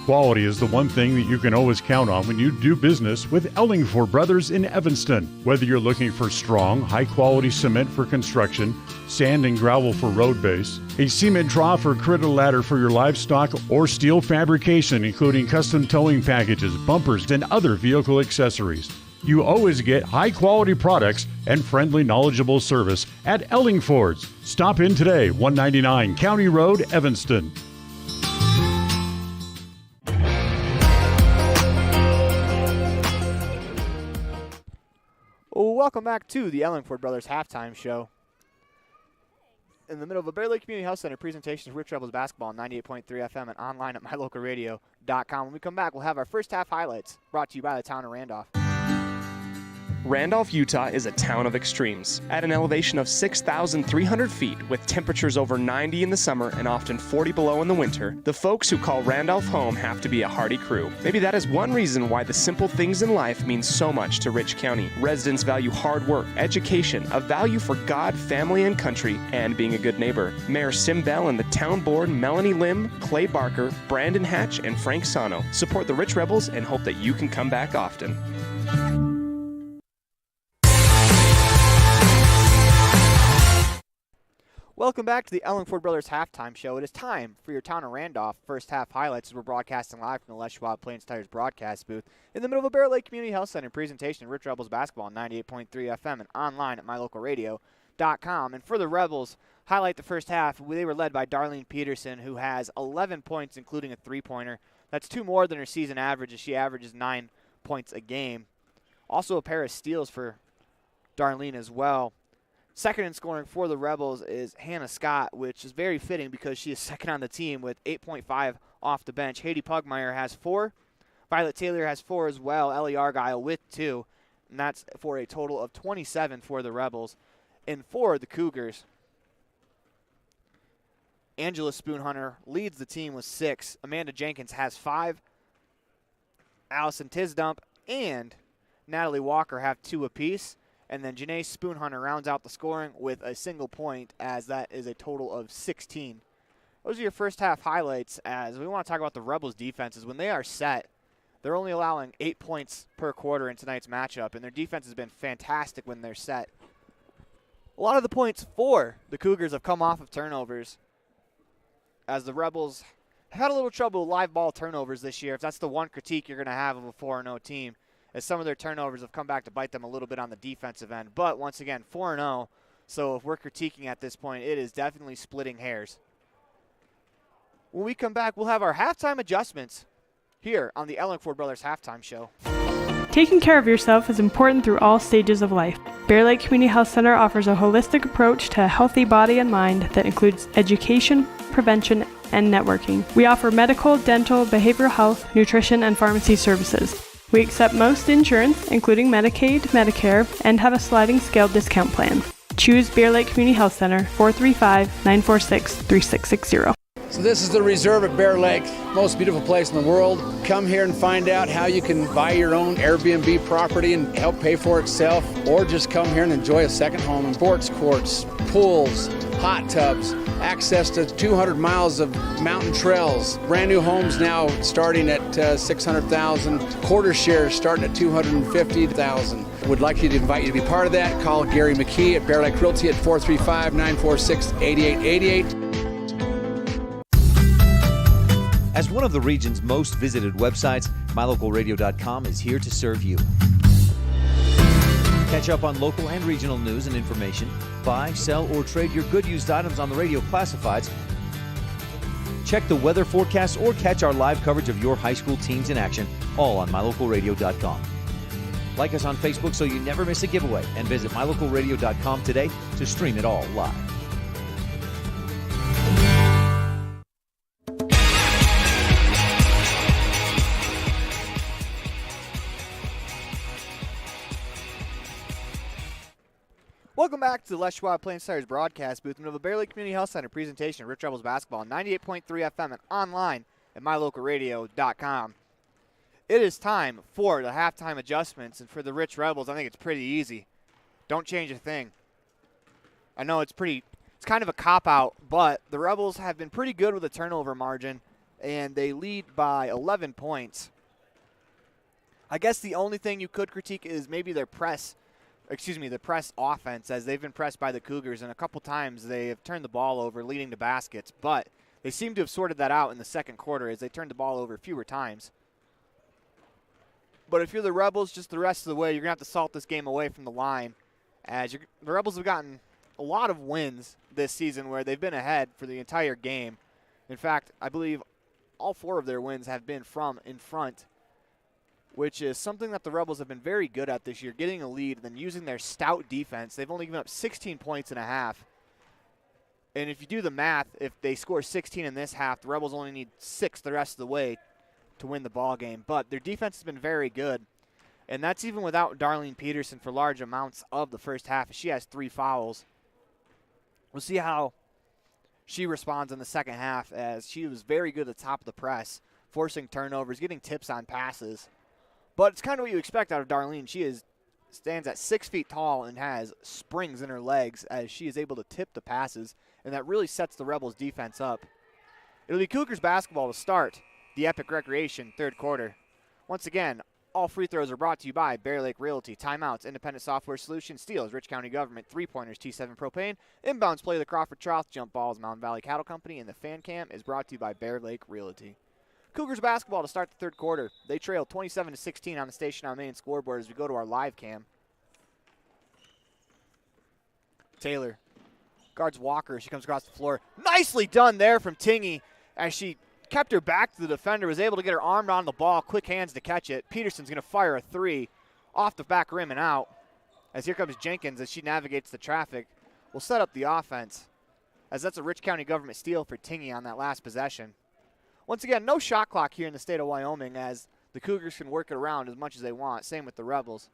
Quality is the one thing that you can always count on when you do business with Ellingford Brothers in Evanston. Whether you're looking for strong, high-quality cement for construction, sand and gravel for road base, a cement trough or critter ladder for your livestock, or steel fabrication, including custom towing packages, bumpers, and other vehicle accessories, you always get high-quality products and friendly, knowledgeable service at Ellingford's. Stop in today, 199 County Road, Evanston. Welcome back to the Ellingford Brothers halftime show. In the middle of a Bear Lake Community Health Center presentation of Rich Rebels basketball on 98.3 FM and online at mylocalradio.com. When we come back, we'll have our first half highlights brought to you by the town of Randolph. Randolph, Utah is a town of extremes. At an elevation of 6,300 feet, with temperatures over 90 in the summer and often 40 below in the winter, the folks who call Randolph home have to be a hardy crew. Maybe that is one reason why the simple things in life mean so much to Rich County. Residents value hard work, education, a value for God, family, and country, and being a good neighbor. Mayor Sim Bell and the town board, Melanie Lim, Clay Barker, Brandon Hatch, and Frank Sano, support the Rich Rebels and hope that you can come back often. Welcome back to the Ellingford Brothers Halftime Show. It is time for your Town of Randolph first half highlights as we're broadcasting live from the Les Schwab Plains Tires broadcast booth in the middle of a Bear Lake Community Health Center presentation of Rich Rebels basketball on 98.3 FM and online at mylocalradio.com. And for the Rebels, highlight the first half. They were led by Darlene Peterson, who has 11 points, including a three-pointer. That's two more than her season average, as she averages 9 points a game. Also a pair of steals for Darlene as well. Second in scoring for the Rebels is Hannah Scott, which is very fitting because she is second on the team with 8.5 off the bench. Haiti Pugmire has 4. Violet Taylor has 4 as well. Ellie Argyle with 2. And that's for a total of 27 for the Rebels. And for the Cougars, Angela Spoonhunter leads the team with 6. Amanda Jenkins has 5. Allison Tisdump and Natalie Walker have 2 apiece. And then Janae Spoonhunter rounds out the scoring with a single point, as that is a total of 16. Those are your first half highlights, as we want to talk about the Rebels' defenses. When they are set, they're only allowing 8 points per quarter in tonight's matchup, and their defense has been fantastic when they're set. A lot of the points for the Cougars have come off of turnovers, as the Rebels have had a little trouble with live ball turnovers this year. If that's the one critique you're going to have of a 4-0 team, as some of their turnovers have come back to bite them a little bit on the defensive end. But once again, 4-0, so if we're critiquing at this point, it is definitely splitting hairs. When we come back, we'll have our halftime adjustments here on the Ellingford Brothers Halftime Show. Taking care of yourself is important through all stages of life. Bear Lake Community Health Center offers a holistic approach to a healthy body and mind that includes education, prevention, and networking. We offer medical, dental, behavioral health, nutrition, and pharmacy services. We accept most insurance, including Medicaid, Medicare, and have a sliding scale discount plan. Choose Bear Lake Community Health Center, 435-946-3660. So this is the Reserve at Bear Lake, most beautiful place in the world. Come here and find out how you can buy your own Airbnb property and help pay for itself, or just come here and enjoy a second home in sports courts, pools, hot tubs, access to 200 miles of mountain trails, brand new homes now starting at $600,000, quarter shares starting at $250,000. Would like you to invite you to be part of that. Call Gary McKee at Bear Lake Realty at 435-946-8888. As one of the region's most visited websites, mylocalradio.com is here to serve you. Catch up on local and regional news and information. Buy, sell, or trade your good used items on the radio classifieds. Check the weather forecast or catch our live coverage of your high school teams in action, all on mylocalradio.com. Like us on Facebook so you never miss a giveaway, and visit mylocalradio.com today to stream it all live. Welcome back to the Les Schwab Plains Tires broadcast booth of the Bear Lake Community Health Center presentation of Rich Rebels basketball on 98.3 FM and online at mylocalradio.com. It is time for the halftime adjustments, and for the Rich Rebels, I think it's pretty easy. Don't change a thing. I know it's kind of a cop-out, but the Rebels have been pretty good with the turnover margin, and they lead by 11 points. I guess the only thing you could critique is maybe the press offense, as they've been pressed by the Cougars, and a couple times they have turned the ball over, leading to baskets. But they seem to have sorted that out in the second quarter, as they turned the ball over fewer times. But if you're the Rebels, just the rest of the way, you're going to have to salt this game away from the line, as the Rebels have gotten a lot of wins this season where they've been ahead for the entire game. In fact, I believe all 4 of their wins have been from in front, which is something that the Rebels have been very good at this year, getting a lead and then using their stout defense. They've only given up 16 points in a half. And if you do the math, if they score 16 in this half, the Rebels only need 6 the rest of the way to win the ball game. But their defense has been very good. And that's even without Darlene Peterson for large amounts of the first half. She has 3 fouls. We'll see how she responds in the second half, as she was very good at the top of the press, forcing turnovers, getting tips on passes. But it's kind of what you expect out of Darlene. She stands at 6 feet tall and has springs in her legs as she is able to tip the passes, and that really sets the Rebels defense up. It'll be Cougars basketball to start the Epic Recreation third quarter. Once again, all free throws are brought to you by Bear Lake Realty, timeouts, Independent Software Solutions, Steels, Rich County Government, three-pointers, T7 Propane, inbounds play the Crawford Trough, jump balls, Mountain Valley Cattle Company, and the fan cam is brought to you by Bear Lake Realty. Cougars basketball to start the third quarter. They trail 27-16 on the Station on Main scoreboard as we go to our live cam. Taylor guards Walker. She comes across the floor. Nicely done there from Tingy as she kept her back to the defender, was able to get her arm on the ball, quick hands to catch it. Peterson's going to fire a 3 off the back rim and out. As here comes Jenkins as she navigates the traffic. Will set up the offense, as that's a Rich County Government steal for Tingy on that last possession. Once again, no shot clock here in the state of Wyoming, as the Cougars can work it around as much as they want. Same with the Rebels.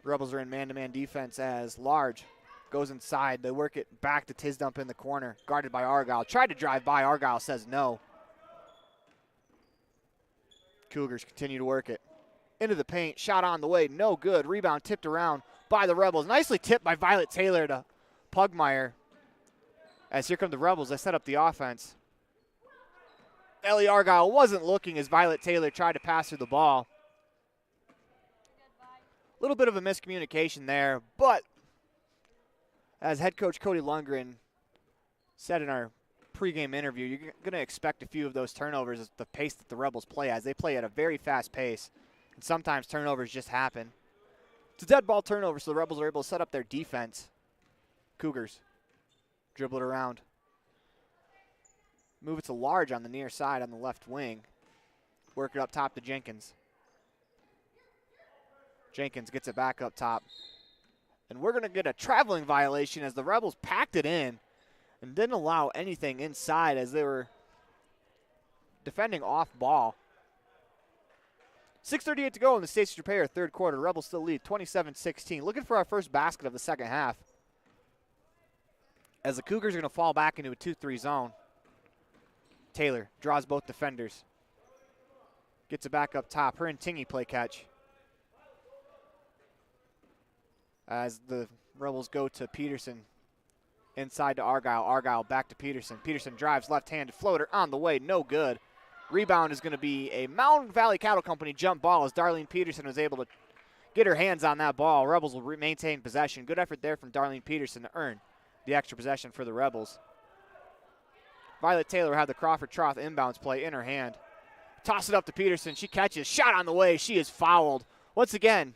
Rebels are in man-to-man defense as Large goes inside. They work it back to Tisdump in the corner, guarded by Argyle. Tried to drive by. Argyle says no. Cougars continue to work it. Into the paint. Shot on the way. No good. Rebound tipped around by the Rebels. Nicely tipped by Violet Taylor to Pugmire. As here come the Rebels. They set up the offense. Ellie Argyle wasn't looking as Violet Taylor tried to pass her the ball. A little bit of a miscommunication there, but as head coach Cody Lundgren said in our pregame interview, you're going to expect a few of those turnovers at the pace that the Rebels play as. They play at a very fast pace, and sometimes turnovers just happen. It's a dead ball turnover, so the Rebels are able to set up their defense. Cougars dribble it around. Move it to Large on the near side on the left wing. Work it up top to Jenkins. Jenkins gets it back up top. And we're going to get a traveling violation as the Rebels packed it in and didn't allow anything inside as they were defending off ball. 6:38 to go in the Stacey Repair third quarter. Rebels still lead 27-16. Looking for our first basket of the second half, as the Cougars are going to fall back into a 2-3 zone. Taylor draws both defenders. Gets it back up top. Her and Tingy play catch. As the Rebels go to Peterson. Inside to Argyle. Argyle back to Peterson. Peterson drives left-handed floater on the way. No good. Rebound is going to be a Mountain Valley Cattle Company jump ball as Darlene Peterson was able to get her hands on that ball. Rebels will maintain possession. Good effort there from Darlene Peterson to earn the extra possession for the Rebels. Violet Taylor had the Crawford Trough inbounds play in her hand. Toss it up to Peterson. She catches. Shot on the way. She is fouled. Once again,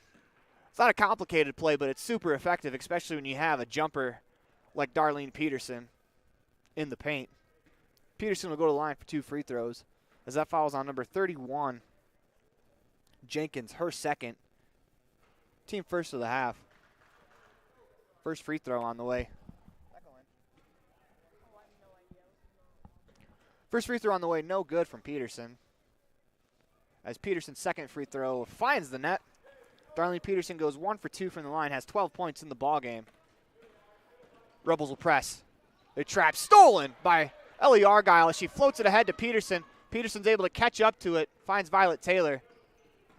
it's not a complicated play, but it's super effective, especially when you have a jumper like Darlene Peterson in the paint. Peterson will go to the line for 2 free throws as that fouls on number 31. Jenkins, her second. Team first of the half. First free throw on the way. First free throw on the way, no good from Peterson. As Peterson's second free throw finds the net. Darlene Peterson goes 1 for 2 from the line, has 12 points in the ball game. Rebels will press. They trap, stolen by Ellie Argyle as she floats it ahead to Peterson. Peterson's able to catch up to it, finds Violet Taylor.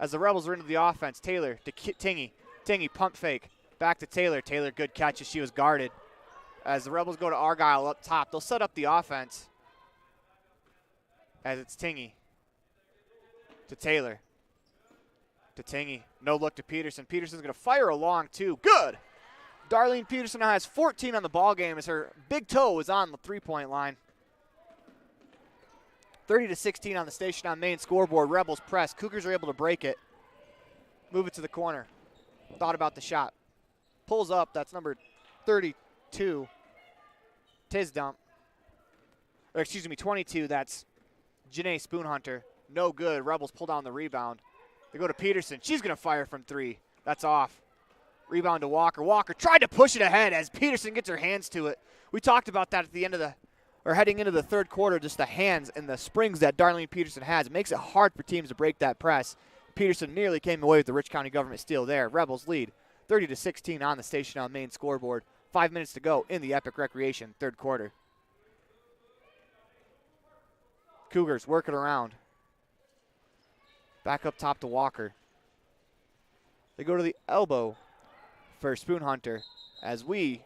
As the Rebels are into the offense, Taylor to Tingy. Tingy pump fake, back to Taylor. Taylor, good catch as she was guarded. As the Rebels go to Argyle up top, they'll set up the offense. As it's Tingy to Taylor. To Tingy. No look to Peterson. Peterson's going to fire a long 2. Good! Darlene Peterson now has 14 on the ball game as her big toe is on the three-point line. 30-16 on the Station on Main scoreboard. Rebels press. Cougars are able to break it. Move it to the corner. Thought about the shot. Pulls up. That's number 32. Tisdump. Or excuse me, 22. That's Janae Spoonhunter. No good. Rebels pull down the rebound. They go to Peterson. She's going to fire from 3. That's off. Rebound to Walker. Walker tried to push it ahead as Peterson gets her hands to it. We talked about that at the end of the, or heading into the third quarter, just the hands and the springs that Darlene Peterson has. It makes it hard for teams to break that press. Peterson nearly came away with the Rich County government steal there. Rebels lead 30-16 on the Station on Main scoreboard. 5 minutes to go in the Epic Recreation third quarter. Cougars work it around. Back up top to Walker. They go to the elbow for Spoon Hunter as we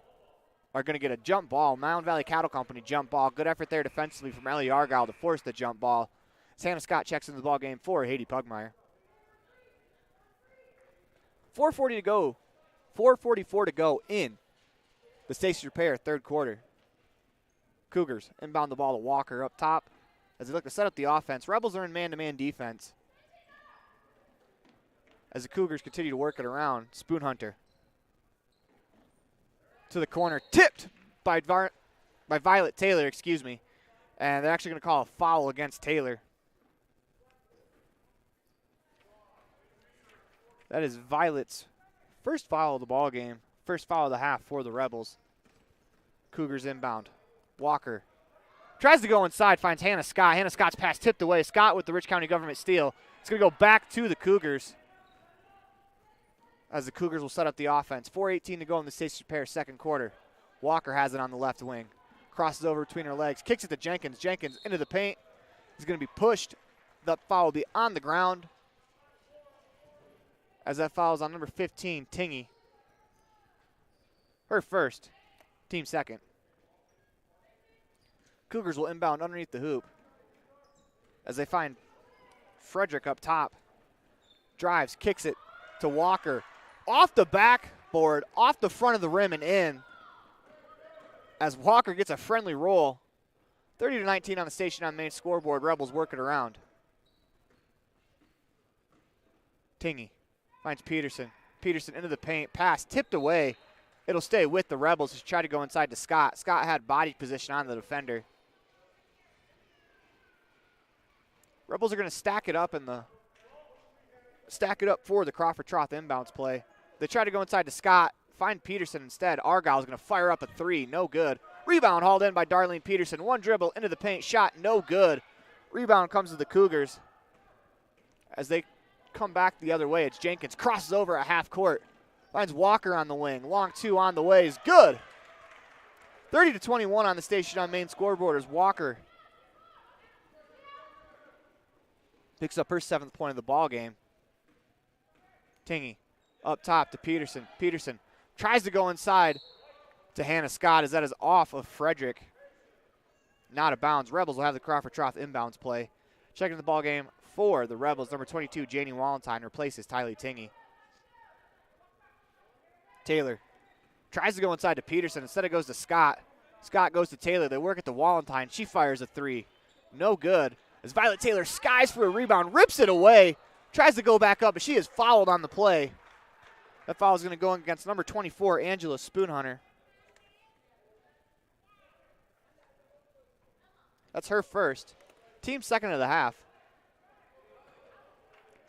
are going to get a jump ball. Mound Valley Cattle Company jump ball. Good effort there defensively from Ellie Argyle to force the jump ball. Hannah Scott checks into the ball game for Haiti Pugmire. 4:40 to go. 4:44 to go in the Stacey Repair third quarter. Cougars inbound the ball to Walker up top as they look to set up the offense. Rebels are in man-to-man defense as the Cougars continue to work it around. Spoon Hunter to the corner, tipped by Violet Taylor, and they're actually going to call a foul against Taylor. That is Violet's first foul of the ball game, first foul of the half for the Rebels. Cougars inbound. Walker tries to go inside, finds Hannah Scott. Hannah Scott's pass tipped away. Scott with the Rich County government steal. It's going to go back to the Cougars as the Cougars will set up the offense. 4:18 to go in the Stacey Repair second quarter. Walker has it on the left wing. Crosses over between her legs. Kicks it to Jenkins. Jenkins into the paint. He's going to be pushed. The foul will be on the ground as that foul is on number 15, Tingy. Her first, team second. Cougars will inbound underneath the hoop as they find Frederick up top. Drives, kicks it to Walker. Off the backboard, off the front of the rim and in as Walker gets a friendly roll. 30-19 on the Station on Main scoreboard. Rebels work it around. Tingy finds Peterson. Peterson into the paint. Pass tipped away. It'll stay with the Rebels as she tried to go inside to Scott. Scott had body position on the defender. Rebels are going to stack it up for the Crawford Troth inbounds play. They try to go inside to Scott. Find Peterson instead. Argyle's going to fire up a three. No good. Rebound hauled in by Darlene Peterson. One dribble into the paint. Shot no good. Rebound comes to the Cougars as they come back the other way. It's Jenkins. Crosses over at half court. Finds Walker on the wing. Long two on the way is good. 30-21 on the Station on Main scoreboard as Walker picks up her 7th point of the ball game. Tingy up top to Peterson. Peterson tries to go inside to Hannah Scott as that is off of Frederick. Not a bounds. Rebels will have the Crawford Troth inbounds play. Checking the ball game for the Rebels. Number 22, Janie Wallenstein, replaces Tylee Tingy. Taylor tries to go inside to Peterson. Instead it goes to Scott. Scott goes to Taylor. They work at the Wallenstein. She fires a three. No good. As Violet Taylor skies for a rebound, rips it away. Tries to go back up, but she is fouled on the play. That foul is going to go against number 24, Angela Spoonhunter. That's her first. Team second of the half.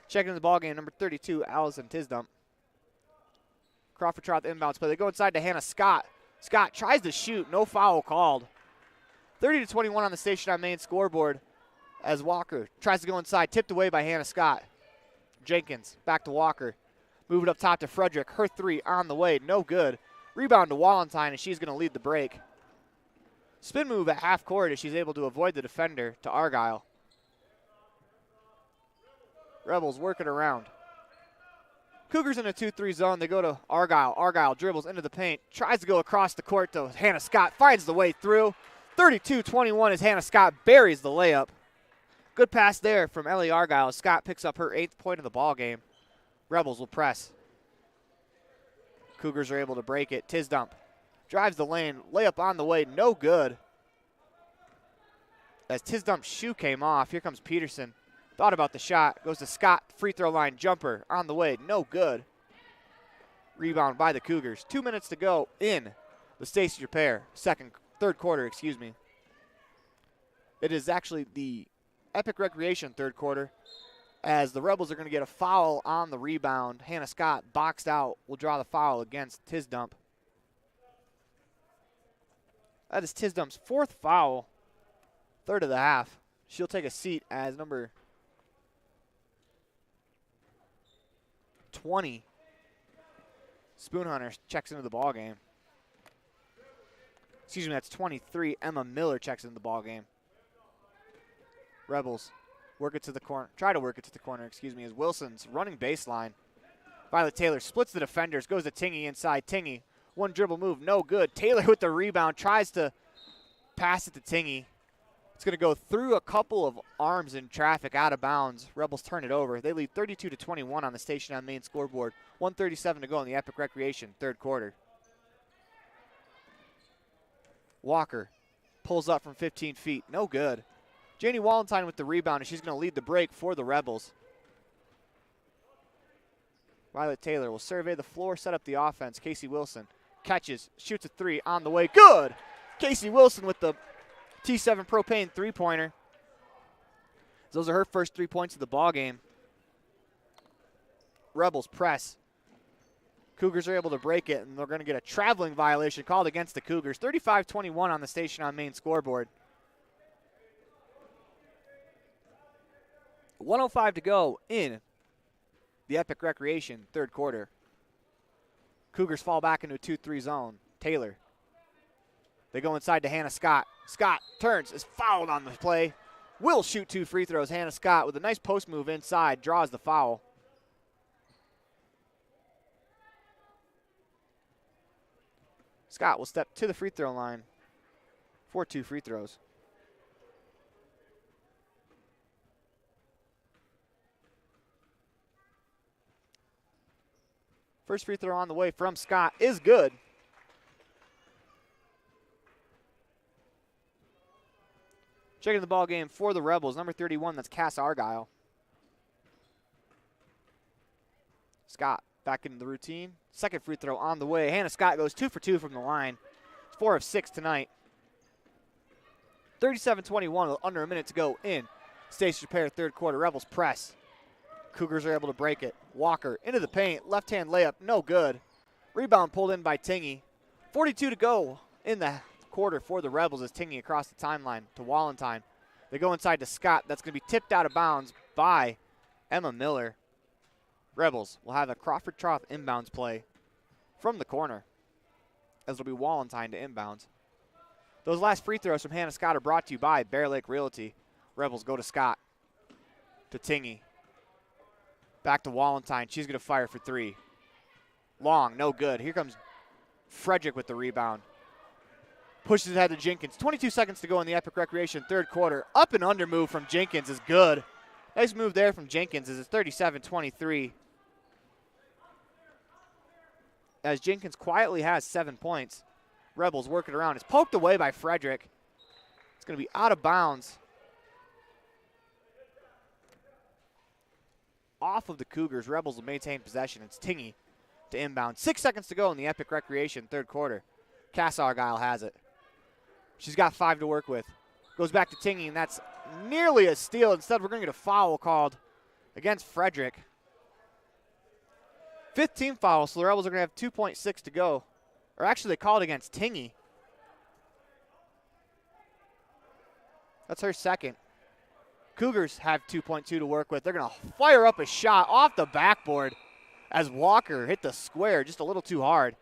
Checking the ball game, number 32, Allison Tisdump. Crawford Troth inbounds play. They go inside to Hannah Scott. Scott tries to shoot. No foul called. 30-21 on the Station on Main scoreboard as Walker tries to go inside. Tipped away by Hannah Scott. Jenkins back to Walker. Move it up top to Frederick. Her three on the way. No good. Rebound to Wallenstein, and she's going to lead the break. Spin move at half court as she's able to avoid the defender to Argyle. Rebels working around. Cougars in a 2-3 zone. They go to Argyle. Argyle dribbles into the paint. Tries to go across the court to Hannah Scott. Finds the way through. 32-21 as Hannah Scott buries the layup. Good pass there from Ellie Argyle. Scott picks up her 8th point of the ball game. Rebels will press. Cougars are able to break it. Tisdump drives the lane. Layup on the way. No good. As Tisdump's shoe came off, here comes Peterson. Thought about the shot. Goes to Scott. Free throw line jumper on the way. No good. Rebound by the Cougars. 2 minutes to go in the Stacey Repair. Third quarter. It is actually the Epic Recreation third quarter as the Rebels are going to get a foul on the rebound. Hannah Scott boxed out will draw the foul against Tisdump. That is Tisdump's 4th foul, 3rd of the half. She'll take a seat as number 20. Spoon Hunter checks into the ball game. Excuse me, that's 23. Emma Miller checks into the ball game. Rebels work it to the corner. Try to work it to the corner, excuse me, as Wilson's running baseline. Violet Taylor splits the defenders, goes to Tingy inside. Tingy, one dribble move, no good. Taylor with the rebound, tries to pass it to Tingy. It's going to go through a couple of arms in traffic, out of bounds. Rebels turn it over. They lead 32-21 on the station on main scoreboard. 1:37 to go in the Epic Recreation third quarter. Walker pulls up from 15 feet. No good. Janie Wallenstein with the rebound, and she's going to lead the break for the Rebels. Violet Taylor will survey the floor, set up the offense. Casey Wilson catches, shoots a three on the way. Good! Casey Wilson with the T7 Propane three-pointer. Those are her first 3 points of the ball game. Rebels press. Cougars are able to break it, and they're going to get a traveling violation called against the Cougars. 35-21 on the station on main scoreboard. 1:05 to go in the Epic Recreation third quarter. Cougars fall back into a 2-3 zone. Taylor. They go inside to Hannah Scott. Scott turns, is fouled on the play. Will shoot 2 free throws. Hannah Scott with a nice post move inside, draws the foul. Scott will step to the free throw line for 2 free throws. First free throw on the way from Scott is good. Checking the ball game for the Rebels, number 31, that's Cass Argyle. Scott back into the routine. Second free throw on the way. Hannah Scott goes 2 for 2 from the line. 4 of 6 tonight. 37-21 with under a minute to go in Station Repair third quarter. Rebels press. Cougars are able to break it. Walker into the paint. Left-hand layup, no good. Rebound pulled in by Tingy. 42 to go in the quarter for the Rebels as Tingy across the timeline to Wallenstein. They go inside to Scott. That's going to be tipped out of bounds by Emma Miller. Rebels will have a Crawford Troth inbounds play from the corner, as it'll be Wallenstein to inbounds. Those last free throws from Hannah Scott are brought to you by Bear Lake Realty. Rebels go to Scott, to Tingy. Back to Wallenstein. She's going to fire for 3. Long, no good. Here comes Frederick with the rebound. Pushes it ahead to Jenkins. 22 seconds to go in the Epic Recreation third quarter. Up and under move from Jenkins is good. Nice move there from Jenkins as it's 37-23. As Jenkins quietly has 7 points. Rebels working around. It's poked away by Frederick. It's going to be out of bounds. Off of the Cougars. Rebels will maintain possession. It's Tingy to inbound. 6 seconds to go in the Epic Recreation third quarter. Cass Argyle has it. She's got 5 to work with. Goes back to Tingy, and that's nearly a steal. Instead, we're going to get a foul called against Frederick. 15 fouls, so the Rebels are going to have 2.6 to go. Or actually, they called against Tingy. That's her second. Cougars have 2.2 to work with. They're going to fire up a shot off the backboard as Walker hit the square just a little too hard.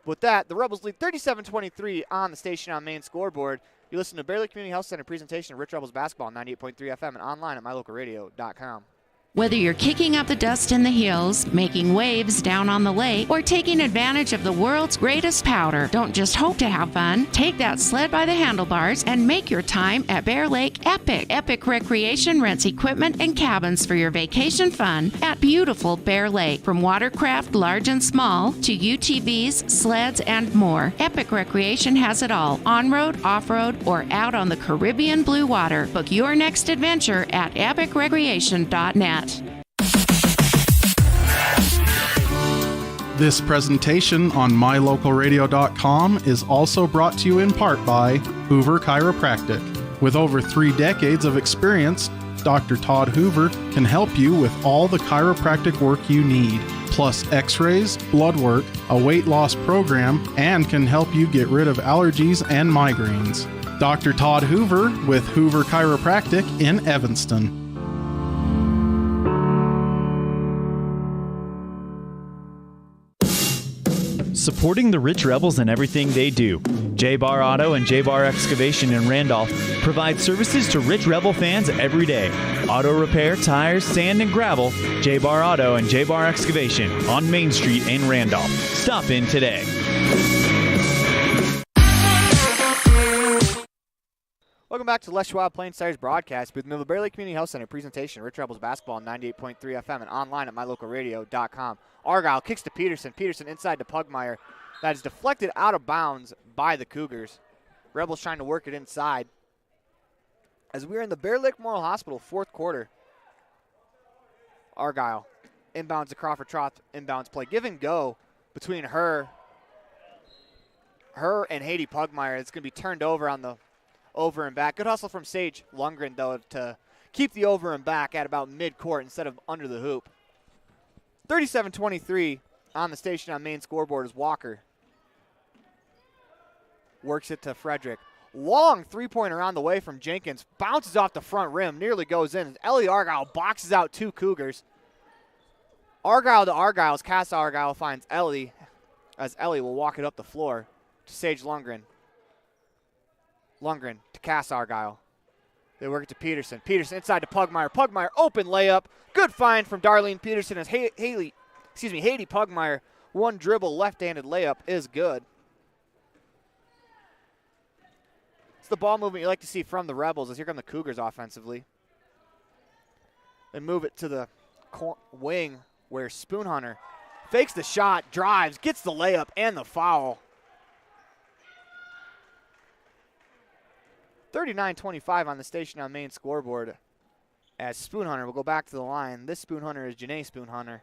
With that, the Rebels lead 37-23 on the station on main scoreboard. You listen to Bear Lake Community Health Center presentation of Rich Rebels basketball on 98.3 FM and online at mylocalradio.com. Whether you're kicking up the dust in the hills, making waves down on the lake, or taking advantage of the world's greatest powder, don't just hope to have fun. Take that sled by the handlebars and make your time at Bear Lake epic. Epic Recreation rents equipment and cabins for your vacation fun at beautiful Bear Lake. From watercraft, large and small, to UTVs, sleds, and more, Epic Recreation has it all. On-road, off-road, or out on the Caribbean blue water. Book your next adventure at epicrecreation.net. This presentation on mylocalradio.com is also brought to you in part by Hoover Chiropractic. With over 3 decades of experience, Dr. Todd Hoover can help you with all the chiropractic work you need, plus x-rays, blood work, a weight loss program, and can help you get rid of allergies and migraines. Dr. Todd Hoover with Hoover Chiropractic in Evanston. supporting the Rich Rebels in everything they do. J-Bar Auto and J-Bar Excavation in Randolph provide services to Rich Rebel fans every day. Auto repair, tires, sand, and gravel. J-Bar Auto and J-Bar Excavation on Main Street in Randolph. Stop in today. Welcome back to Les Schwab Plains Tires broadcast with the Bear Lake Community Health Center presentation. Rich Rebels basketball on 98.3 FM and online at mylocalradio.com. Argyle kicks to Peterson. Peterson inside to Pugmire. That is deflected out of bounds by the Cougars. Rebels trying to work it inside. As we're in the Bear Lake Memorial Hospital fourth quarter. Argyle inbounds to Crawford Troth. Inbounds play. Give and go between her and Haiti Pugmire. It's going to be turned over on the over and back. Good hustle from Sage Lundgren, though, to keep the over and back at about mid-court instead of under the hoop. 37-23 on the station on main scoreboard as Walker works it to Frederick. Long three-pointer on the way from Jenkins. Bounces off the front rim, nearly goes in. Ellie Argyle boxes out two Cougars. Argyle to Argyle as Cass Argyle finds Ellie, as Ellie will walk it up the floor to Sage Lundgren. Lundgren to Cass Argyle. They work it to Peterson. Peterson inside to Pugmire. Pugmire open layup. Good find from Darlene Peterson as Haiti Pugmire. One dribble left-handed layup is good. It's the ball movement you like to see from the Rebels as here come the Cougars offensively. They move it to the wing where Spoonhunter fakes the shot, drives, gets the layup and the foul. 39-25 on the station on main scoreboard as Spoonhunter will go back to the line. This Spoonhunter is Janae Spoonhunter.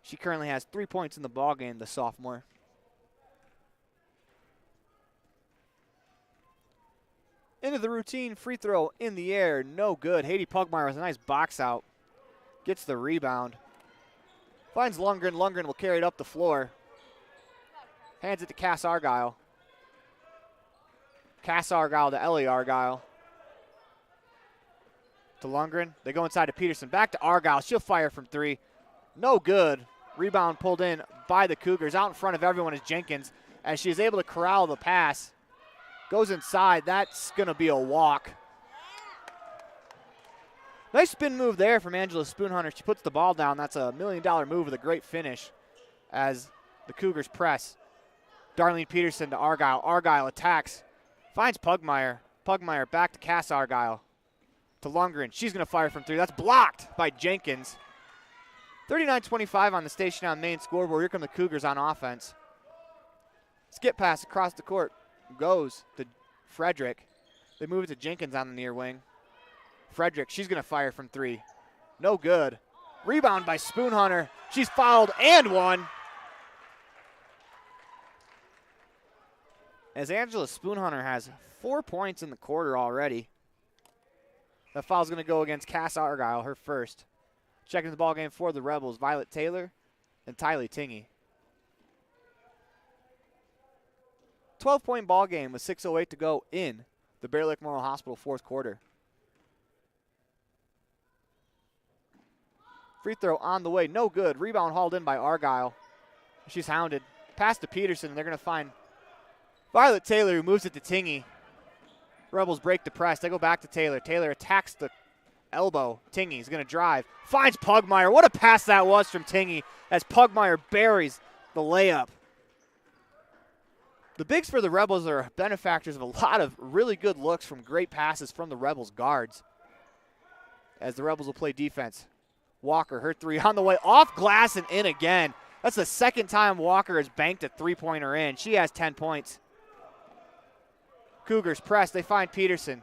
She currently has 3 points in the ball game, the sophomore. Into the routine, free throw in the air, no good. Haiti Pugmire has a nice box out. Gets the rebound. Finds Lundgren. Lundgren will carry it up the floor. Hands it to Cass Argyle. Cass Argyle to Ellie Argyle. To Lundgren. They go inside to Peterson. Back to Argyle. She'll fire from three. No good. Rebound pulled in by the Cougars. Out in front of everyone is Jenkins as she is able to corral the pass. Goes inside. That's going to be a walk. Nice spin move there from Angela Spoonhunter. She puts the ball down. That's a $1 million move with a great finish as the Cougars press. Darlene Peterson to Argyle. Argyle attacks. Finds Pugmire. Pugmire back to Cass Argyle. To Lundgren. She's going to fire from three. That's blocked by Jenkins. 39-25 on the station on main scoreboard. Here come the Cougars on offense. Skip pass across the court. Goes to Frederick. They move it to Jenkins on the near wing. Frederick, she's going to fire from three. No good. Rebound by Spoonhunter. She's fouled and one. As Angela Spoonhunter has 4 points in the quarter already. That foul's going to go against Cass Argyle, her first. Checking the ball game for the Rebels, Violet Taylor and Tylee Tingy. 12-point ball game with 6:08 to go in the Bear Lake Memorial Hospital fourth quarter. Free throw on the way, no good. Rebound hauled in by Argyle. She's hounded. Pass to Peterson, they're going to find Violet Taylor, who moves it to Tingy. Rebels break the press. They go back to Taylor. Taylor attacks the elbow. Tingy's going to drive. Finds Pugmire. What a pass that was from Tingy as Pugmire buries the layup. The bigs for the Rebels are benefactors of a lot of really good looks from great passes from the Rebels guards. As the Rebels will play defense. Walker, her three on the way, off glass and in again. That's the second time Walker has banked a three-pointer in. She has 10 points. Cougars press. They find Peterson.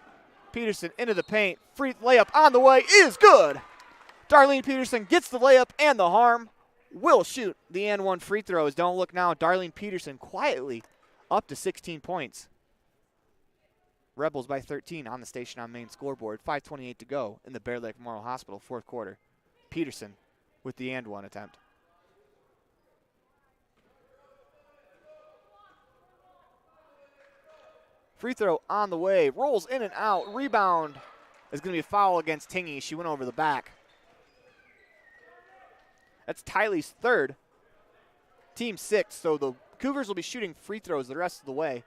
Peterson into the paint. Free layup on the way is good. Darlene Peterson gets the layup and the harm. Will shoot the and one free throws. Don't look now. Darlene Peterson quietly up to 16 points. Rebels by 13 on the station on main scoreboard. 5:28 to go in the Bear Lake Memorial Hospital fourth quarter. Peterson with the and one attempt. Free throw on the way. Rolls in and out. Rebound is going to be a foul against Tingy. She went over the back. That's Tylee's third. Team 6, so the Cougars will be shooting free throws the rest of the way.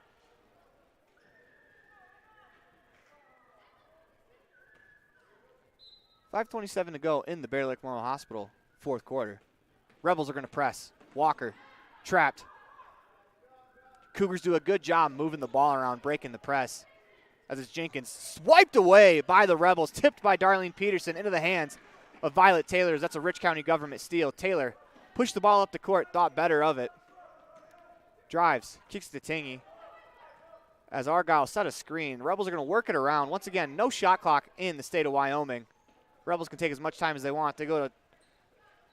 .5:27 to go in the Bear Lake Memorial Hospital fourth quarter. Rebels are going to press. Walker trapped. Cougars do a good job moving the ball around, breaking the press. As it's Jenkins swiped away by the Rebels, tipped by Darlene Peterson into the hands of Violet Taylor. That's a Rich County government steal. Taylor pushed the ball up the court, thought better of it. Drives, kicks to Tingy. As Argyle set a screen, Rebels are going to work it around. Once again, no shot clock in the state of Wyoming. Rebels can take as much time as they want. They go to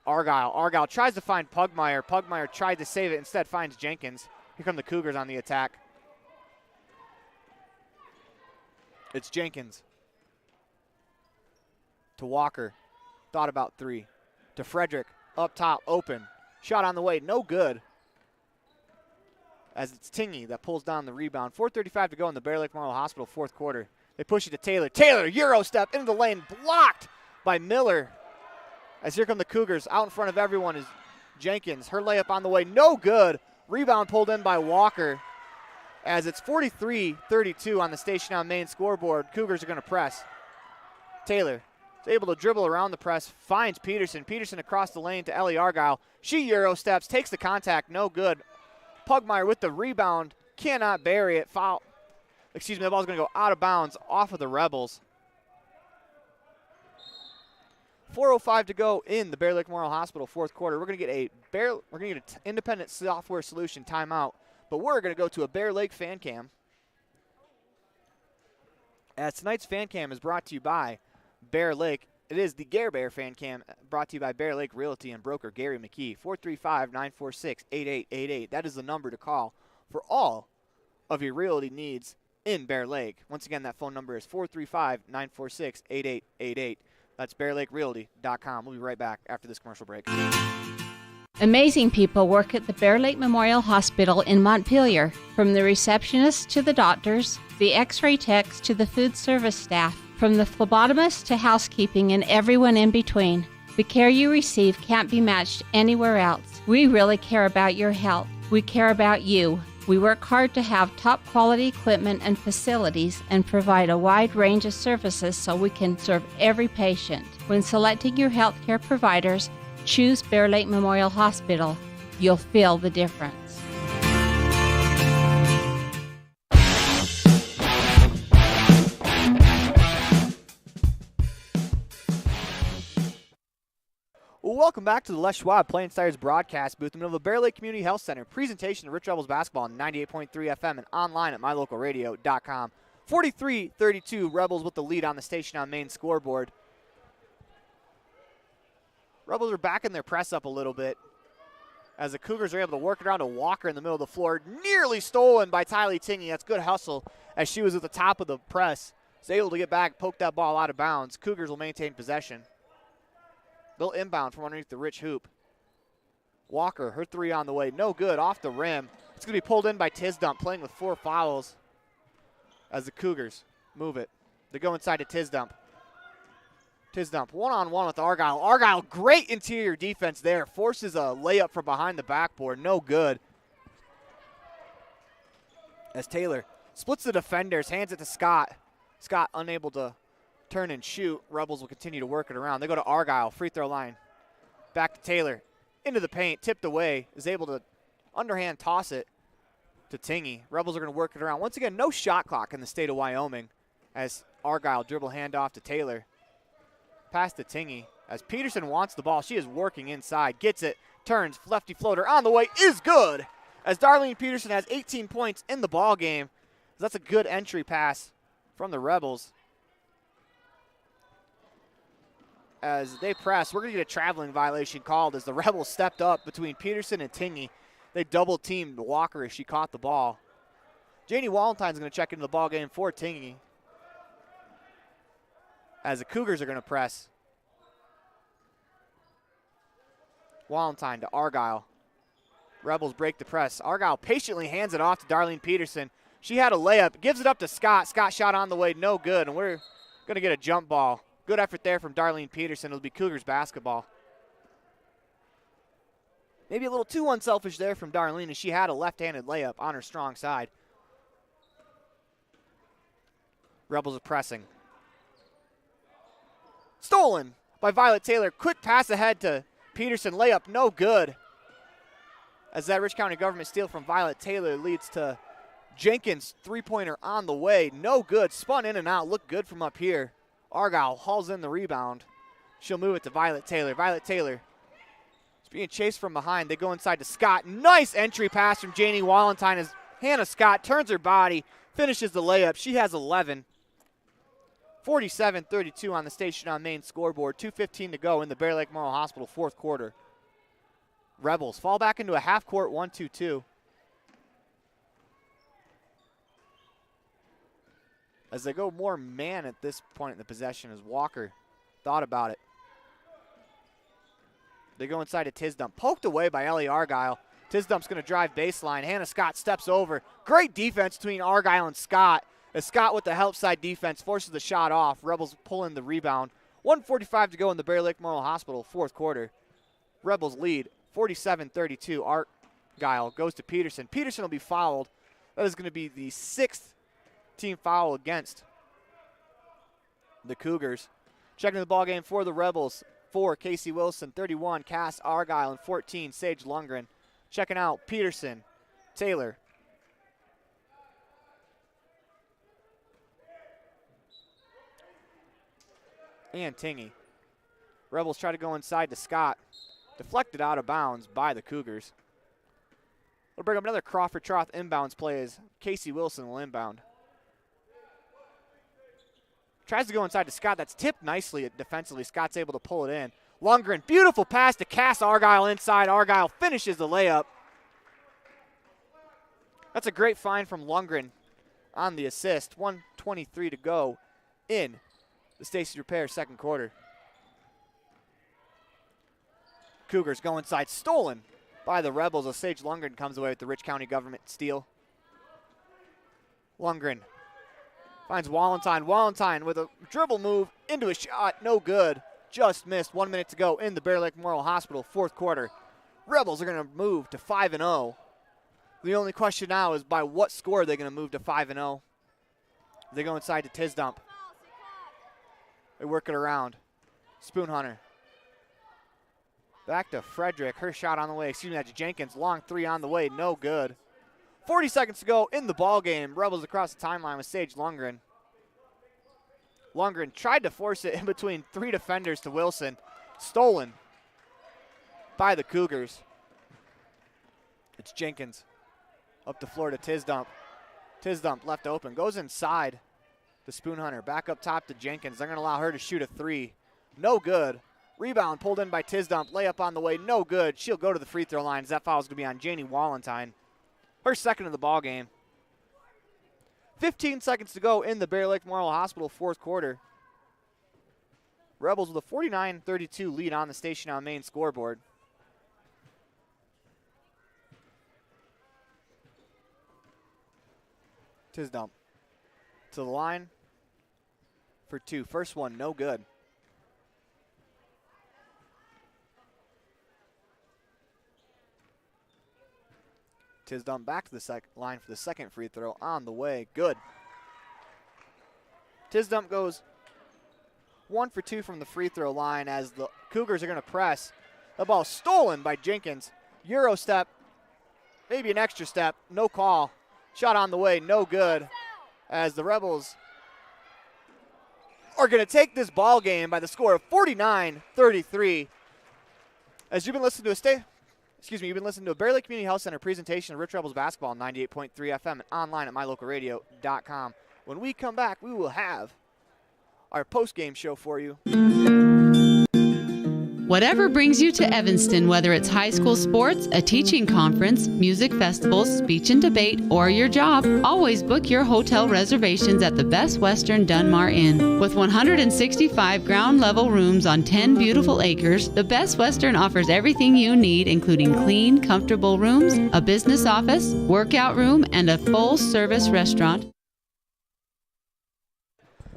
Argyle. Argyle tries to find Pugmire. Pugmire tried to save it, instead finds Jenkins. Here come the Cougars on the attack. It's Jenkins. To Walker. Thought about three. To Frederick. Up top, open. Shot on the way, no good. As it's Tingy that pulls down the rebound. 4:35 to go in the Bear Lake Memorial Hospital fourth quarter. They push it to Taylor. Taylor, Euro step into the lane, blocked by Miller. As here come the Cougars. Out in front of everyone is Jenkins. Her layup on the way, no good. Rebound pulled in by Walker. As it's 43-32 on the Station on Main scoreboard. Cougars are going to press. Taylor is able to dribble around the press, finds Peterson. Peterson across the lane to Ellie Argyle. She Euro steps, takes the contact, no good. Pugmire with the rebound, cannot bury it. Foul. Excuse me, the ball's going to go out of bounds off of the Rebels. 4:05 to go in the Bear Lake Memorial Hospital fourth quarter. We're going to get an independent software solution timeout, but we're going to go to a Bear Lake fan cam. As tonight's fan cam is brought to you by Bear Lake. It is the Gare Bear fan cam brought to you by Bear Lake Realty and broker Gary McKee. 435-946-8888. That is the number to call for all of your realty needs in Bear Lake. Once again, that phone number is 435-946-8888. That's BearLakeRealty.com. We'll be right back after this commercial break. Amazing people work at the Bear Lake Memorial Hospital in Montpelier. From the receptionists to the doctors, the x-ray techs to the food service staff, from the phlebotomist to housekeeping and everyone in between. The care you receive can't be matched anywhere else. We really care about your health. We care about you. We work hard to have top quality equipment and facilities and provide a wide range of services so we can serve every patient. When selecting your healthcare providers, choose Bear Lake Memorial Hospital. You'll feel the difference. Welcome back to the Les Schwab Plains Tires broadcast booth in the middle of the Bear Lake Community Health Center. Presentation of Rich Rebels basketball on 98.3 FM and online at mylocalradio.com. 43-32 Rebels with the lead on the Station on Main scoreboard. Rebels are backing their press up a little bit as the Cougars are able to work it around to Walker in the middle of the floor. Nearly stolen by Tylee Tingy. That's good hustle as she was at the top of the press. Was able to get back, poke that ball out of bounds. Cougars will maintain possession. They'll inbound from underneath the Rich hoop. Walker, her three on the way. No good, off the rim. It's going to be pulled in by Tisdump, playing with 4 fouls as the Cougars move it. They go inside to Tisdump. Tisdump one-on-one with Argyle. Argyle, great interior defense there. Forces a layup from behind the backboard. No good. As Taylor splits the defenders, hands it to Scott. Scott unable to turn and shoot. Rebels will continue to work it around. They go to Argyle, free throw line. Back to Taylor. Into the paint, tipped away. Is able to underhand toss it to Tingy. Rebels are going to work it around. Once again, no shot clock in the state of Wyoming as Argyle dribble handoff to Taylor. Pass to Tingy as Peterson wants the ball. She is working inside. Gets it. Turns. Lefty floater on the way. Is good. As Darlene Peterson has 18 points in the ball game. That's a good entry pass from the Rebels. As they press, we're going to get a traveling violation called as the Rebels stepped up between Peterson and Tingy. They double-teamed Walker as she caught the ball. Janie Walentine's going to check into the ball game for Tingy as the Cougars are going to press. Walentine to Argyle. Rebels break the press. Argyle patiently hands it off to Darlene Peterson. She had a layup, gives it up to Scott. Scott shot on the way, no good, and we're going to get a jump ball. Good effort there from Darlene Peterson. It'll be Cougars basketball. Maybe a little too unselfish there from Darlene, as she had a left-handed layup on her strong side. Rebels are pressing. Stolen by Violet Taylor. Quick pass ahead to Peterson. Layup no good. As that Rich County Government steal from Violet Taylor leads to Jenkins. Three-pointer on the way. No good. Spun in and out. Looked good from up here. Argyle hauls in the rebound. She'll move it to Violet Taylor. Violet Taylor is being chased from behind. They go inside to Scott. Nice entry pass from Janie Walentine as Hannah Scott turns her body, finishes the layup. She has 11. 47-32 on the Station on Main scoreboard. 2:15 to go in the Bear Lake Memorial Hospital fourth quarter. Rebels fall back into a half-court 1-2-2. As they go more man at this point in the possession, as Walker thought about it. They go inside to Tisdump. Poked away by Ellie Argyle. Tisdump's going to drive baseline. Hannah Scott steps over. Great defense between Argyle and Scott. As Scott with the help side defense forces the shot off. Rebels pull in the rebound. 1:45 to go in the Bear Lake Memorial Hospital fourth quarter. Rebels lead 47-32. Argyle goes to Peterson. Peterson will be fouled. That is going to be the 6th team foul against the Cougars. Checking the ball game for the Rebels. 4, Casey Wilson. 31, Cass Argyle. And 14, Sage Lundgren. Checking out Peterson, Taylor, and Tingy. Rebels try to go inside to Scott. Deflected out of bounds by the Cougars. We'll bring up another Crawford Troth inbounds play as Casey Wilson will inbound. Tries to go inside to Scott. That's tipped nicely defensively. Scott's able to pull it in. Lundgren, beautiful pass to Cass Argyle inside. Argyle finishes the layup. That's a great find from Lundgren on the assist. 1:23 to go in the Stacey Repair second quarter. Cougars go inside, stolen by the Rebels as Sage Lundgren comes away with the Rich County Government steal. Lundgren finds Walentine. Walentine with a dribble move into a shot, no good. Just missed. 1 minute to go in the Bear Lake Memorial Hospital fourth quarter. Rebels are going to move to 5-0. The only question now is by what score are they going to move to 5-0? They go inside to Tisdump. They work it around. Spoon Hunter. Back to Frederick. Her shot on the way. Excuse me, that's Jenkins. Long three on the way. No good. 40 seconds to go in the ball game. Rebels across the timeline with Sage Lundgren. Lundgren tried to force it in between three defenders to Wilson. Stolen by the Cougars. It's Jenkins. Up the floor to Tisdump. Tisdump left open. Goes inside to Spoon Hunter. Back up top to Jenkins. They're going to allow her to shoot a three. No good. Rebound pulled in by Tisdump. Layup on the way. No good. She'll go to the free throw line as that foul is going to be on Janie Walentine. Her second of the ball game. 15 seconds to go in the Bear Lake Memorial Hospital fourth quarter. Rebels with a 49-32 lead on the Station on Main scoreboard. Tisdump to the line for two. First one, no good. Tisdump back to the line for the second free throw on the way. Good. Tisdump goes 1 for 2 from the free throw line as the Cougars are going to press. The ball stolen by Jenkins. Euro step, maybe an extra step, no call. Shot on the way, no good. As the Rebels are going to take this ball game by the score of 49-33. As you've been listening to you've been listening to a Bear Lake Community Health Center presentation of Rich Rebels basketball on 98.3 FM and online at mylocalradio.com. When we come back, we will have our post-game show for you. Whatever brings you to Evanston, whether it's high school sports, a teaching conference, music festivals, speech and debate, or your job, always book your hotel reservations at the Best Western Dunmar Inn. With 165 ground-level rooms on 10 beautiful acres, the Best Western offers everything you need, including clean, comfortable rooms, a business office, workout room, and a full-service restaurant.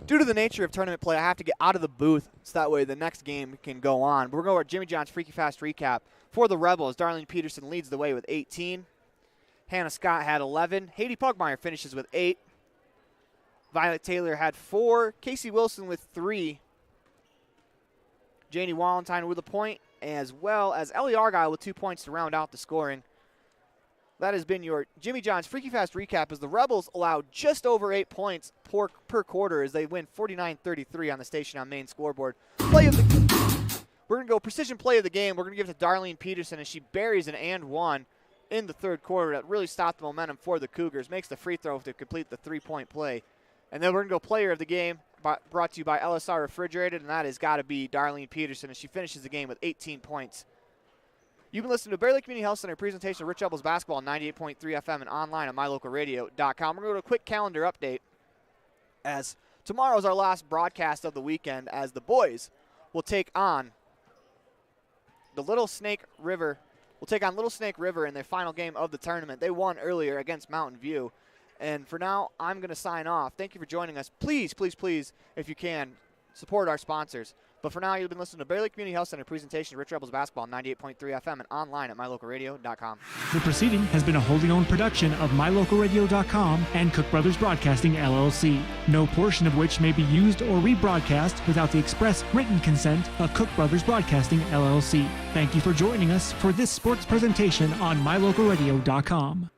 Due to the nature of tournament play, I have to get out of the booth so that way the next game can go on. But we're going to go to Jimmy John's Freaky Fast recap. For the Rebels, Darlene Peterson leads the way with 18. Hannah Scott had 11. Haiti Pugmire finishes with 8. Violet Taylor had 4. Casey Wilson with 3. Janie Walentine with a point, as well as Ellie Argyle with 2 points to round out the scoring. That has been your Jimmy John's Freaky Fast recap as the Rebels allowed just over 8 points per quarter as they win 49-33 on the Station on Main scoreboard. We're going to go precision play of the game. We're going to give it to Darlene Peterson as she buries an and one in the third quarter that really stopped the momentum for the Cougars, makes the free throw to complete the three-point play. And then we're going to go player of the game, brought to you by LSR Refrigerated, and that has got to be Darlene Peterson as she finishes the game with 18 points. You've been listening to Bear Lake Community Health Center presentation of Rich Rebels basketball on 98.3 FM and online at mylocalradio.com. We're going to go to a quick calendar update as tomorrow's our last broadcast of the weekend as the boys will take on the Little Snake River. Will take on Little Snake River in their final game of the tournament. They won earlier against Mountain View. And for now, I'm going to sign off. Thank you for joining us. Please, please, please, if you can, support our sponsors. But for now, you've been listening to Bear Lake Community Health Center presentation of Rich Rebels basketball on 98.3 FM and online at mylocalradio.com. The proceeding has been a wholly owned production of mylocalradio.com and Cook Brothers Broadcasting, LLC. No portion of which may be used or rebroadcast without the express written consent of Cook Brothers Broadcasting, LLC. Thank you for joining us for this sports presentation on mylocalradio.com.